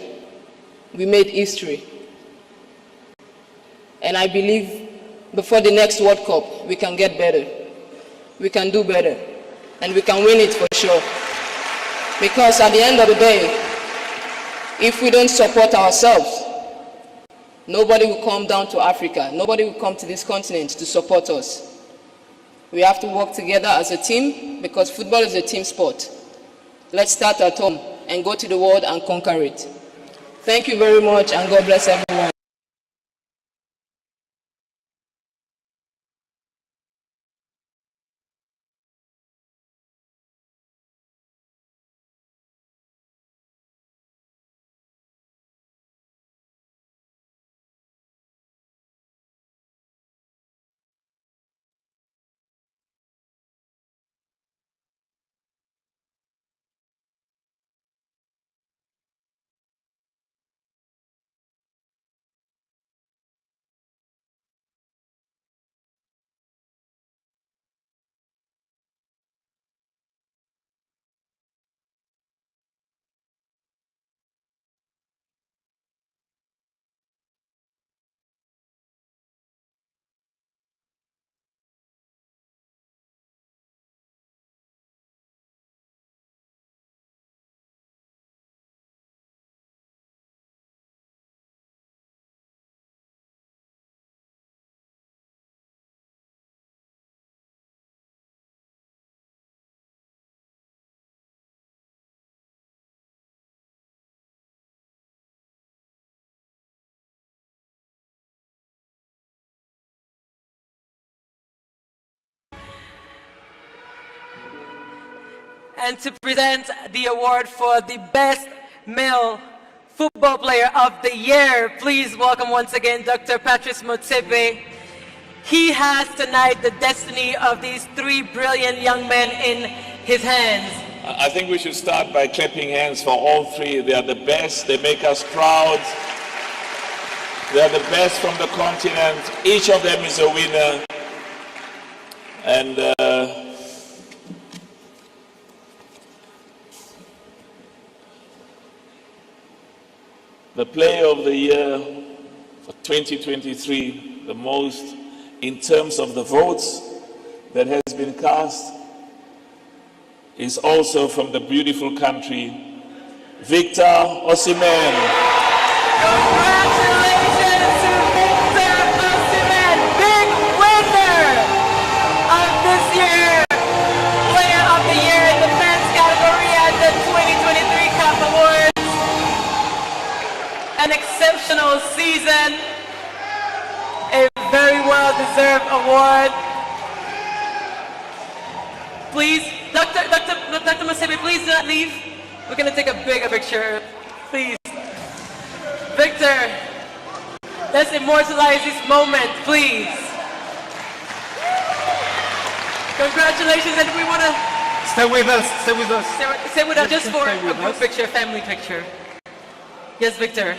we made history. And I believe before the next World Cup, we can get better. We can do better. And we can win it for sure. Because at the end of the day, if we don't support ourselves, nobody will come down to Africa. Nobody will come to this continent to support us. We have to work together as a team because football is a team sport. Let's start at home and go to the world and conquer it. Thank you very much, and God bless everyone. And to present the award for the Best Male Football Player of the Year, please welcome once again Dr. Patrice Motsepe. He has tonight the destiny of these three brilliant young men in his hands. I think we should start by clapping hands for all three. They are the best. They make us proud. They are the best from the continent. Each of them is a winner. And the player of the year for 2023, the most in terms of the votes that has been cast, is also from the beautiful country, Victor Osimhen. Congratulations to Victor Osimhen, big winner of this year, Player of the Year in the men's category at the 2023 CAF Awards. An exceptional season, a very well-deserved award. Please, Dr. Masebe, please do not leave. We're going to take a bigger picture, please. Victor, let's immortalize this moment, please. Congratulations, and we want to... Stay with us, stay with us. Stay with us just for a group picture, family picture. Yes, Victor.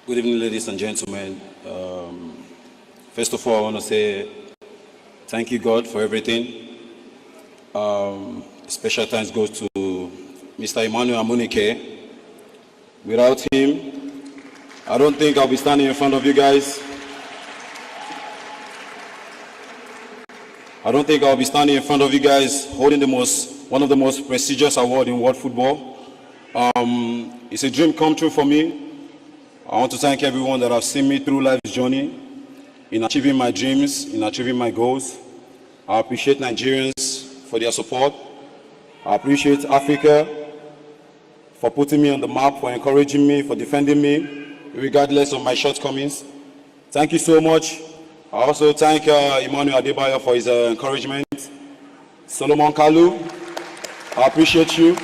Good evening, ladies and gentlemen. First of all, I want to say thank you, God, for everything. Special thanks goes to Mr. Emmanuel Amunike. Without him, I don't think I'll be standing in front of you guys. I don't think I'll be standing in front of you guys holding one of the most prestigious awards in world football. It's a dream come true for me. I want to thank everyone that have seen me through life's journey in achieving my dreams, in achieving my goals. I appreciate Nigerians for their support. I appreciate Africa for putting me on the map, for encouraging me, for defending me, regardless of my shortcomings. Thank you so much. I also thank Emmanuel Adebayo for his encouragement. Solomon Kalu, I appreciate you.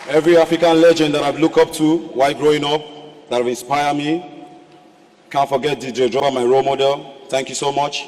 Every African legend that I've looked up to while growing up, that have inspired me. Can't forget DJ Drogba, my role model. Thank you so much.